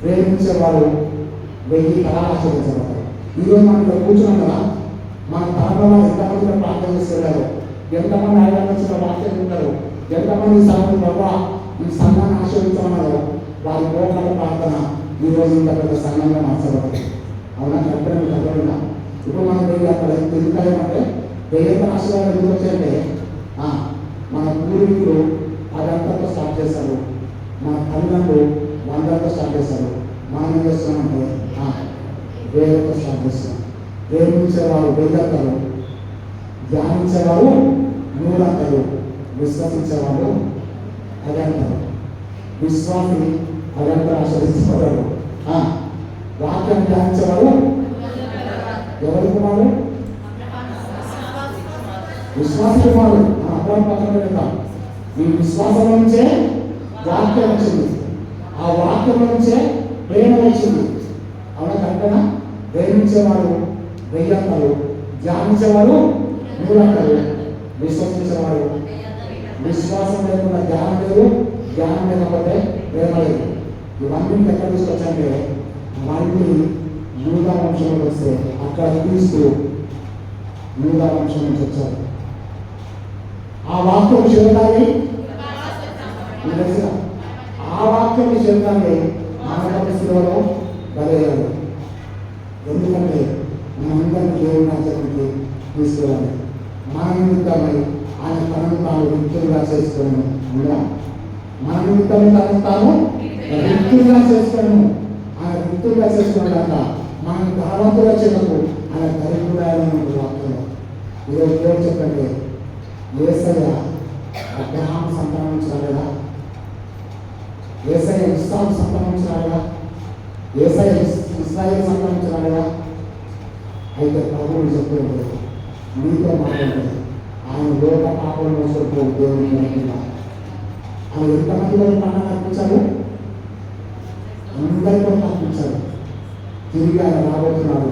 ప్రేమించేవాడు 1000 తరాలు ఆచరించేవాడు. ఈరోజు మనం ఇక్కడ కూర్చున్నాం కదా, మన తరంలో ఎంతమంది ప్రార్థన చేసేవారు, ఎంతమంది ఆయన వచ్చిన వాక్యం ఉంటారు, ఎంతమంది సాగు ప్రభావ ఈ సంఘాన్ని ఆశ్రయించమన్నారో వారి పోకల ప్రార్థన ఈరోజు ఇంత పెద్ద సంఘంగా మార్చబడుతుంది. అవునా? కరెక్ట్గా మీకు అర్థమైనా? ఇప్పుడు మనం అక్కడ ఎందుకంటే 1000 ఆశీర్వాదాలు ఎందుకు వచ్చాయంటే మన పూర్వీకులు 10 స్టార్ట్ చేశారు, మన తల్లిదండ్రులు 100 స్టార్ట్ చేశారు. మనం ఏం చేస్తున్నామంటే 1000 స్టార్ట్ చేస్తున్నాం. ప్రేమించేవారు 1000 అంటారు, ధ్యానించేవారు 100 అంటారు, విశ్వసించేవారు 10 అంటారు. విశ్వాసి 10 ఆశ్రయించేవారు, వాక్యాన్ని ధ్యానించేవారు ఎవరి కుమారు? విశ్వాస కుమారుడు. అబ్రహాం పక్కన పెడతాం. ఈ విశ్వాసం నుంచే వాక్యం వచ్చింది, ఆ వాక్యం నుంచే ప్రేమ వచ్చింది. అవునా? కరెక్టేనా? ప్రేమించేవాడు 1000 అంటారు, ధ్యానించేవాడు 100 అంటారు, విశ్వసించేవాడు. విశ్వాసం లేకుండా ధ్యానం లేదు, ధ్యానం లేకపోతే ప్రేమ లేదు. ఇవన్నీ ఎక్కడ తీసుకొచ్చాయంటే మళ్ళీ యూదా వంశంలోకి వస్తే అక్కడ క్రీస్తు యూదా వంశం నుంచి వచ్చారు. ఆ వాక్యం చేయాలి, ఆ వాక్యం చేయాలి. మన శిలువలో బలయ్యాడు. ఎందుకంటే మనందరినీ దేవుని రాజ్యానికి తీసుకెళ్ళాలి. మన నిమిత్తమై ఆయన తనను తాను వ్యక్తులుగా చేసుకోవడం ఉందా? మన నిమిత్తమై తనను తాను వ్యక్తులుగా చేసుకోవడం, ఆయన వ్యక్తులుగా చేసుకున్నాక మనం ధనవంతుగా చేయకు ఆయన దరిద్రుడాయన వాక్యం. ఈరోజు దేవుడు చెప్పండి, యేసయ్య అబ్రహాం సంతానం నుంచి రాలేదా? యేసయ్య ఇస్సాకు సంతానం నుంచి రాలేదా? యేసయ్య ఇశ్రాయేలు సంతానం నుంచి రాలేదా? అయితే ప్రభువులు చెప్పేది మీతో మాట్లాడలేదు. ఆయన ఆయన లోక పాపం మోసపోయి దేవుని వెనుక ఆయన ఎంతమంది వరకు పండుగ అర్పించారు? అందరితో అర్పించారు. తిరిగి ఆయన రాబోతున్నాడు.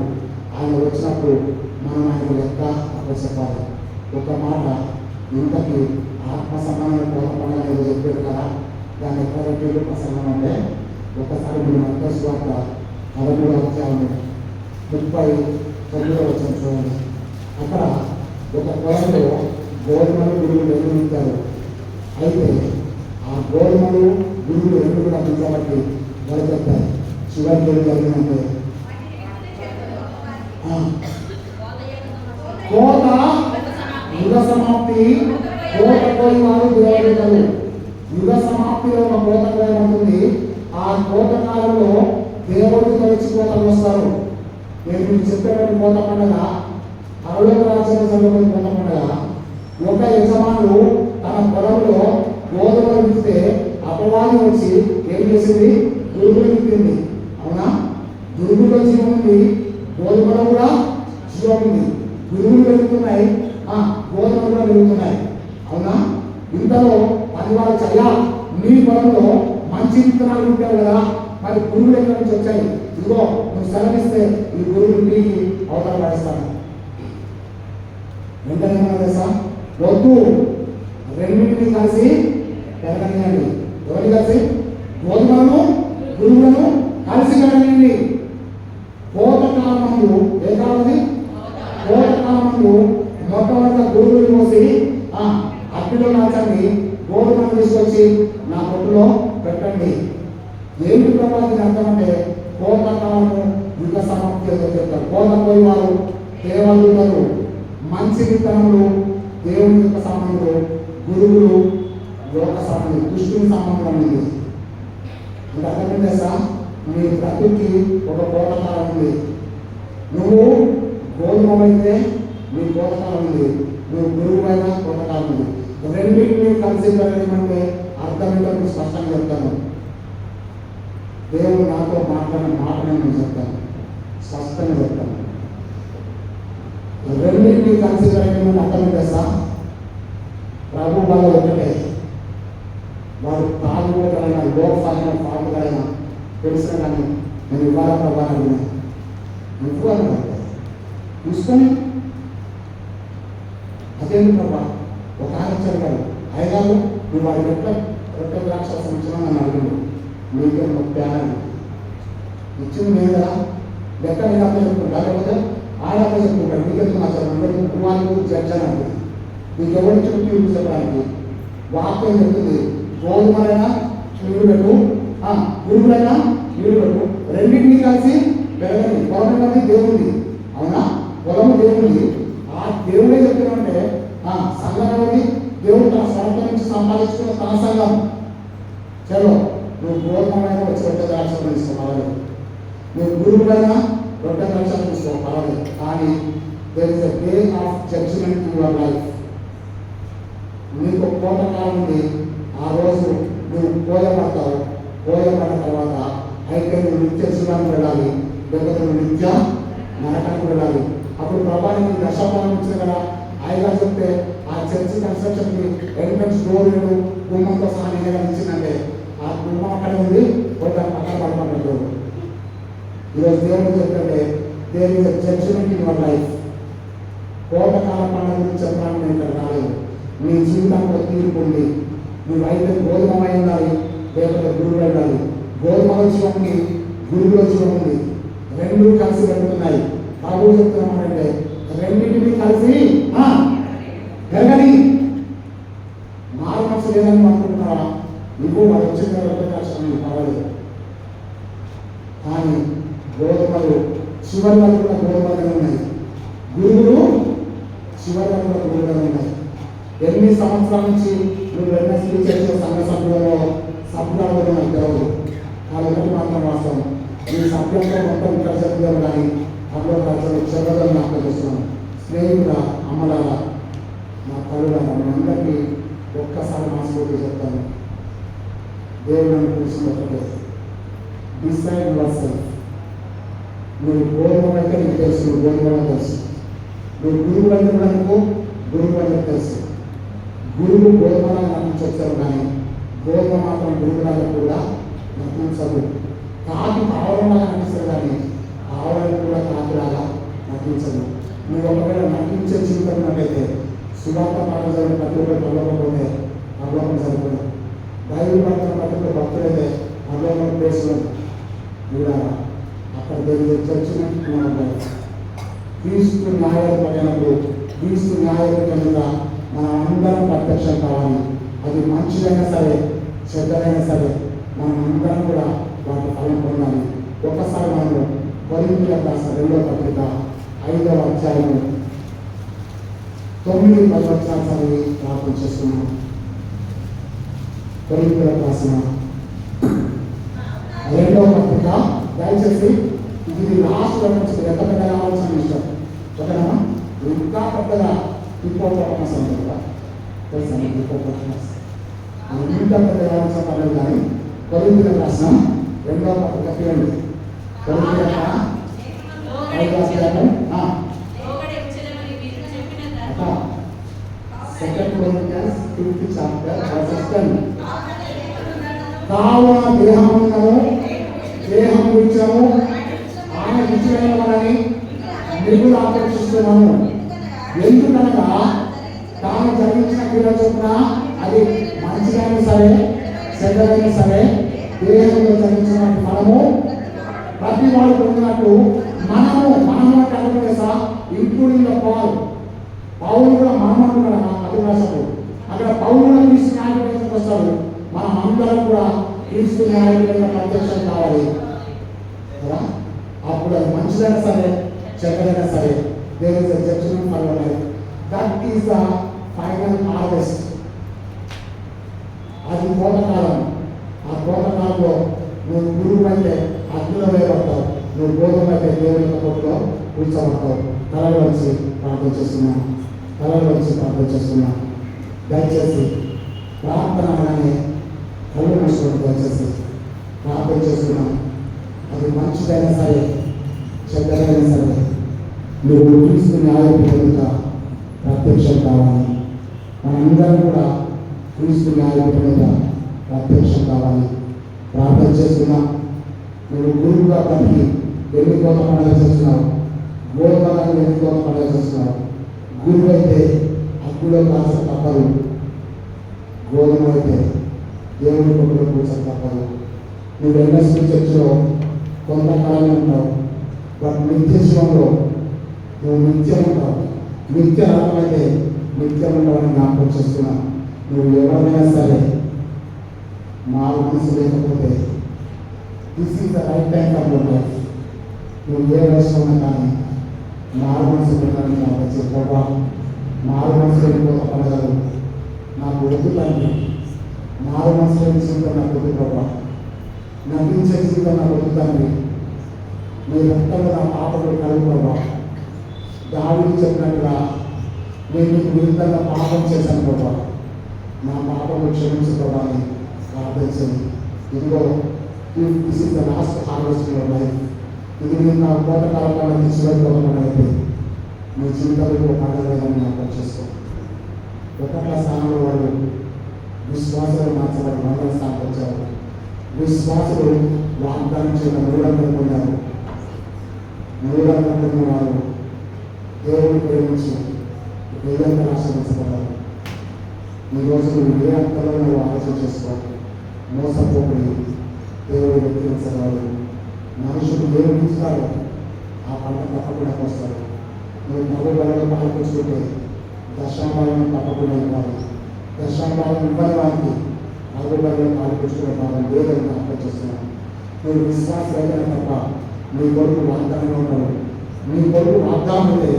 ఆయన వచ్చినప్పుడు మనం ఆయన లెక్క అప్పుడు చెప్పాలి. ఒక మాట ఇంతకి ఆత్మ సమానమైన పోరాటం ఏదో చెప్పాడు కదా, దాని ఎక్కడ పెట్టాడు ప్రసంగం అంటే ఒకసారి మీరు మత స్వార్థ 13వ అధ్యాయం 39వ వచనం చూడండి. అక్కడ ఒక పొలంలో గోధుమలు గురువులు నిర్మించారు. అయితే ఆ గోధుమలు గురువులు రెండు కూడా పిలిచబట్టి మొదలుపెట్టారు. చివరికి ఏం జరిగిందంటే కోత యుగ సమాప్తి, కోత పోయి వారు దేవతలు. యుగ సమాప్తిలో ఒక కోత పోయబడుతుంది. ఆ కోత కాలంలో దేవుడు కలిసి కోతలు వస్తారు. నేను మీకు చెప్పేటువంటి కోత పండుగ పరలోక రాజ్యంలో జరుగుతున్న కోత పండుగ. ఒక యజమానుడు తన పొలంలో గోధుమలు విత్తితే అపవాది వచ్చి ఏం చేసింది? గురుగులు విత్తింది. అవునా? గురుగులో జీవం ఉంది, గోధుమలో కూడా జీవం ఉంది. గురుగులు పెరుగుతున్నాయి, గోధుమలు కూడా పెరుగుతున్నాయి. అవునా? ఇంతలో అది వాళ్ళు చయ్యా నీ పొలంలో మంచి విత్తనాలు ఉంటాయి కదా, మరి గురుగులు ఎక్కడి నుంచి వచ్చాయి? ఇదిగో నువ్వు సెలవిస్తే ఈ గురుగులు నీకు అవతల పడేస్తాను. వెంటనే ఏమన్నా తెలుసా? వద్దు, రెండింటిని కలిసి పెరగనియండి. ఎవరిని కలిసి? గోధుమలను గురుగులను కలిసి పెరగనియండి. కోత కాలమందు ఏ కాలం? కోత కాలమందు మొట్టమొదటి గురుగులు మోసి అగ్గిలో నాచండి, గోధుమను తీసుకొచ్చి నా కొట్టులో పెట్టండి. ఏంటి ప్రభావం అర్థం అంటే కోత కాలము యుగ సమాప్తి చెప్తారు. కోత పోయి వారు దేవదూతలు, మంచి విత్తనములు దేవుని యొక్క సంబంధులు, గురువులు లోక సంబంధం, దుష్టుని సంబంధం ఉంది. అంటే అర్థం చేస్తా, నీ బ్రతుకి ఒక కోతకాలం ఉంది. నువ్వు గోధుమైతే నీ కోతకాలం ఉంది, నువ్వు గురువు అయినా కోతకాలం ఉంది. రెండింటినీ కలిసి పెరగమంటే అర్థం ఏంటో స్పష్టంగా చెప్తాను. దేవుడు నాతో మాట్లాడిన మాట నేను చెప్తాను, స్పష్టంగా చెప్తాను. రెండింటినీ కలిసి పెరగమని అర్థం చేస్తా. ప్రభు వాళ్ళ ఒకటే, వాడు తాగుబోతుడైనా లోకసాగిన పాటుడైనా తెలిసిన కానీ నేను ఇవ్వాల ప్రభావం ఇవ్వాలి చూసుకొని అదేంటి ప్రభా. ఒక ఆయన చెప్పాడు, అయ్యగారు నువ్వు వాడి రొట్టె ద్రాక్ష సంవత్సరం నన్ను అడిగాడు, మీకే ప్యాన్ ఇచ్చింది లేదు కదా, లెక్క నేను అర్థం చెప్పుకుంటా, లేకపోతే ఆడతో చెప్పుకుంటాడు. మీకెందుకు నచ్చారు కుమారుడు జడ్జి అని అంటే నీకు ఎవరి చుట్టూ తీర్పు చెప్పడానికి వాక్యం చెప్తుంది. గోధుమలైనా నీళ్ళు పెట్టు, గురువులైనా నీళ్ళు పెట్టు, రెండింటినీ కలిసి పెరగని. పొలం అనేది దేవుడి, అవునా? పొలము దేవుడి. ఆ దేవుడే చెప్తున్నామంటే సంఘం అనేది దేవుడు తన స్వంత నుంచి సంపాదించుకున్న తన సంఘం. చలో నువ్వు గోధుమైనా వచ్చి రొట్టె ద్రాక్షలు తీసుకోవాలి, నువ్వు గురువులైనా రొట్టె ద్రాక్షలు తీసుకోవాలి. కానీ there is a day of judgment in your life. నీకు కోటకాలం ఉంది. ఆ రోజు నువ్వు కోయబడతావు. కోయబడిన తర్వాత అయితే నువ్వు నిత్య జీవానికి వెళ్ళాలి, లేకపోతే నువ్వు నిత్య నరకానికి వెళ్ళాలి. అప్పుడు ప్రభానికి దశాపాలం ఇచ్చిన కదా, ఆయన చెప్తే ఆ చర్చి కన్స్ట్రక్షన్కి ఎంట్రన్స్ డోర్ గుమ్మంతో సహా నేనే ఇచ్చిందంటే ఆ గుమ్మం అక్కడ ఉంది, ఒక పక్కన పడుకున్నట్టు. ఈరోజు దేవుడు చెప్తుంటే there is a judgment in your life. కోటకాల పండుగ గురించి చెప్పడానికి నేను ఇక్కడ రాలేదు. నీ జీవితంలో తీర్పు ఉంది. నువ్వు అయితే గోధుమై ఉండాలి, లేకపోతే గురువు ఉండాలి. గోధుమలో జీవం ఉంది, గురువులో జీవం ఉంది. రెండు కలిసి పెరుగుతున్నాయి. ప్రభు చెప్తున్నామంటే రెండింటినీ కలిసి పెరగని. మారు మనసు లేదని అనుకుంటున్నావా? నువ్వు వాడు వచ్చిన కష్టం పర్వాలేదు. కానీ గోధుమలు చివరి వరకు కూడా గోధుమలుగా ఉన్నాయి, గురువులు చివరి వరకు కూడా గురువులుగా ఉన్నాయి. ఎన్ని సంవత్సరాల నుంచి నువ్వు ఎన్ఎస్సీ చేసే సంఘ సభ్యులలో సభ్యులలో నాకు తెలియదు. కాబట్టి మాత్రం వాస్తవం ఈ సభ్యులతో మొత్తం ఇక్కడ సభ్యులు కానీ అందులో ఖర్చులు చెల్లదని నాకు తెలుస్తున్నాను. స్నేహితుల అమ్మలారా, నా తల్లులారా, అందరికీ ఒక్కసారి మనస్ఫూర్తి చెప్తాను. దేవుడు నన్ను కూర్చుని ఒకటే, డిసైడ్ యువర్ సెల్ఫ్. నువ్వు గోధుమ అయితే నీకు తెలుసు, నువ్వు గోధుమ తెలుసు. నువ్వు గురువు అయితే కూడా నువ్వు గురువు అనేది తెలుసు. గురువు గోధుమలాగా నటించొచ్చారు, కానీ గోధుమ మాత్రం గురువులాగా కూడా నటించదు. కాకి పావురంలాగా నటిస్తారు, కానీ పావురం కూడా కాకిలాగా నటించదు. నువ్వు ఒకవేళ నటించే జీవితం ఉన్నట్టయితే సువార్త పాఠం జరిగిన ప్రతి ఒక్కరు పరలోకపోతే పరలోకం సరిపోదు. బైబిల్ పడుతున్న ప్రతి ఒక్కరు భక్తులైతే పరలోకం ప్లేస్లో కూడా అక్కడ దేవుడు చర్చించుకున్నాడు. క్రీస్తు న్యాయపడినప్పుడు క్రీస్తు న్యాయపడిన మనం అందరం ప్రత్యక్షం కావాలి. అది మంచిదైనా సరే చెడ్డైనా సరే మనం అందరం కూడా వాటి ఫలం పొందాలి. ఒకసారి మనం కొరింథీయులకు రాసిన 2వ పత్రిక 5వ అధ్యాయం 9-10 వచనాలు చదివి ప్రార్థన చేస్తున్నాం. కొరింథీయులకు రాసిన 2వ పత్రిక, దయచేసి ఇది లాస్ట్ నుంచి ఎంత పెద్దగా ఆలోచన ఇష్టం ఓకేనా. ఇంకా పెద్దగా హిప్పోపోటమస్ అంటారు తెలుసా? హిప్పోపోటమస్ ఇంత పెద్దగా ఆలోచన పడలేదు, కానీ కొరింథీయులకు రాసిన 2వ పత్రిక చూడండి. కొరింథీయులకు 5వ అధ్యాయం 2 Corinthians 5th chapter verses 10. కావున దేహం విడిచాము ఆయన విడిచిన వారని మిగులు ఆపేక్షిస్తున్నాము. ఎందుకనగా తాను జరిగించిన క్రియ చొప్పున అది మంచిదైనా సరే చెడ్డదైనా సరే దేహంలో జరిగించిన ఫలము ప్రతి వాడు పొందినట్టు మనము అంటే అనుకునేసా ఇంక్లూడింగ్ ద పౌలు కూడా మనం అనుకున్నాడు. అభిలాషకు అక్కడ పౌలు కూడా క్రీస్తు న్యాయపీఠంకి వస్తాడు. మనం అందరం కూడా క్రీస్తు న్యాయపీఠంగా ప్రత్యక్షం కావాలి కదా. అప్పుడు అది మంచిదైనా సరే చెడ్డదైనా సరే there is a judgment for your life. That is the final harvest. అది కోతకాలం. ఆ కోతకాలంలో నువ్వు గురువు అయితే అగ్నిలో వేయబడతావు, నువ్వు గోధుమ అయితే దేవుని యొక్క కొట్టులో కూర్చోబడతావు. తలలో వచ్చి ప్రార్థన చేస్తున్నా. దయచేసి ప్రార్థన అనగానే కళ్ళు మూసుకోవడం, దయచేసి ప్రార్థన చేస్తున్నాం. అది మంచిదైనా సరే చెడ్డదైనా సరే నువ్వు క్రీస్తు న్యాయపీఠంగా ప్రత్యక్షం కావాలి. మనందరం కూడా క్రీస్తు న్యాయపీఠంగా ప్రత్యక్షం కావాలి. ప్రార్థన చేస్తున్నాం. నువ్వు గురువుగా బతికి ఎన్ని కోత పండుగ చేస్తున్నావు, గోధుమలను ఎన్ని కోత పండుగ చేస్తున్నావు. గురువు అయితే అగ్గులో కాస తప్పదు, గోధుమ అయితే దేవుని కొట్టులో కూర్చొని తప్పదు. నువ్వు ఎన్ఎస్పీ చర్చిలో కొంతకాలం ఉంటావు, బట్ నిత్యశివంలో నువ్వు నిత్యం ఉంటావు. నిత్య రకమైతే నిత్యం ఉండవని జ్ఞాపకం చేస్తున్నా. నువ్వు ఎవరైనా సరే మారు మనసు లేకపోతే this is the right time for your life. నువ్వు ఏ వయసులో ఉన్నా కానీ మారు మనసు పెట్టాలని జ్ఞాపకం చెప్పా. మారు మనసు వెళ్ళిపోతా పండుగలు నాకు వద్దు తండ్రి. మారు మనసు లేని జీవితం నాకు వద్దు ప్రభా. నటించే జీవితం నాకు వద్దు తండ్రి. నీ రక్తంలో నా పాపలు కలుగు ప్రభా. దావీదు చెప్పినట్టుగా నేను నీకు విరుద్ధంగా పాపం చేశాను ప్రభా. నా పాపము క్షమించు ప్రభా అని ప్రార్థించండి. ఇదిగో this is the last harvest your life. ఇది మీరు నా కోటకాలంలో తీసివేసుకోవాలైతే మీ జీవితంలో పండుగలని జ్ఞాపకం చేసుకో. ఒకట్ల స్థానంలో వాళ్ళు విశ్వాసాలు మార్చబడి 100వ స్థానం వచ్చారు. విశ్వాసులు వాగ్దానం చేయడం 300 పొందారు. 300 పొందిన వారు దేవుని ప్రేమించి దేవుని ఆశ్రయించబడ్డారు. ఈరోజు నువ్వు ఏ అంతలో నువ్వు ఆలోచన చేసుకో. మోసపోయి దేవుడు వ్యక్తించగలడు. మనుషులు దేవుడు ఇస్తాడు, ఆ పంట తప్పకుండా వస్తాడు. నువ్వు ప్రభు బలలో పాల్పంచుకుంటే దశాంబాలను తప్పకుండా ఇవ్వాలి. దశాంబాలను ఇవ్వని వారికి ప్రభు బలలో పాల్పంచుకునే భాగం లేదని జ్ఞాపకం చేస్తున్నాను. నువ్వు విశ్వాసం అయితే తప్ప నీ కొడుకు వాగ్దానంగా ఉంటాడు. నీ కొడుకు వాగ్దానం అయితే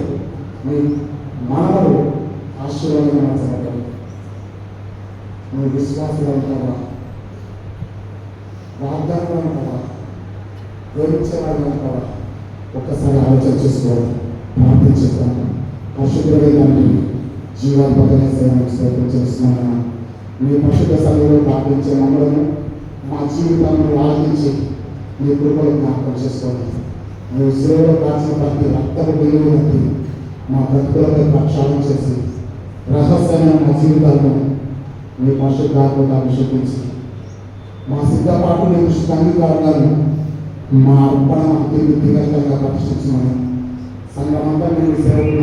నీ మనవడు ఆశీర్వాదంగా మార్చబడ్డాడు. నువ్వు విశ్వాసంగా ఉంటావా, వాగ్దానంగా ఉంటావా, ప్రేమించేవాడిగా ఉంటావా? ఒక్కసారి ఆలోచన చేసుకోవాలి. ప్రార్థించుతాను. పరిశుద్ధుడైన జీవాత్మకమైన సేవను స్తోత్రం చేస్తున్నాను. మీ పరిశుద్ధ సభలో ప్రార్థించే మమ్మలను మా జీవితాలను ఆలోచించి మీ కృపలు జ్ఞాపకం చేసుకోండి. నువ్వు సేవలో కాల్చిన ప్రతి రక్తపు బిల్లును బట్టి మా బ్రతుకులపై ప్రక్షాళన చేసి రహస్యమైన మా జీవితాలను మీ పరిశుద్ధాత్మతో అభిషేకించి మా సిద్ధపాటు నిర్దిష్ట అంగీకారాలను మా అర్పణ తిరిగి ప్రతిష్ఠించమని సంఘమంతా మీ సేవకుని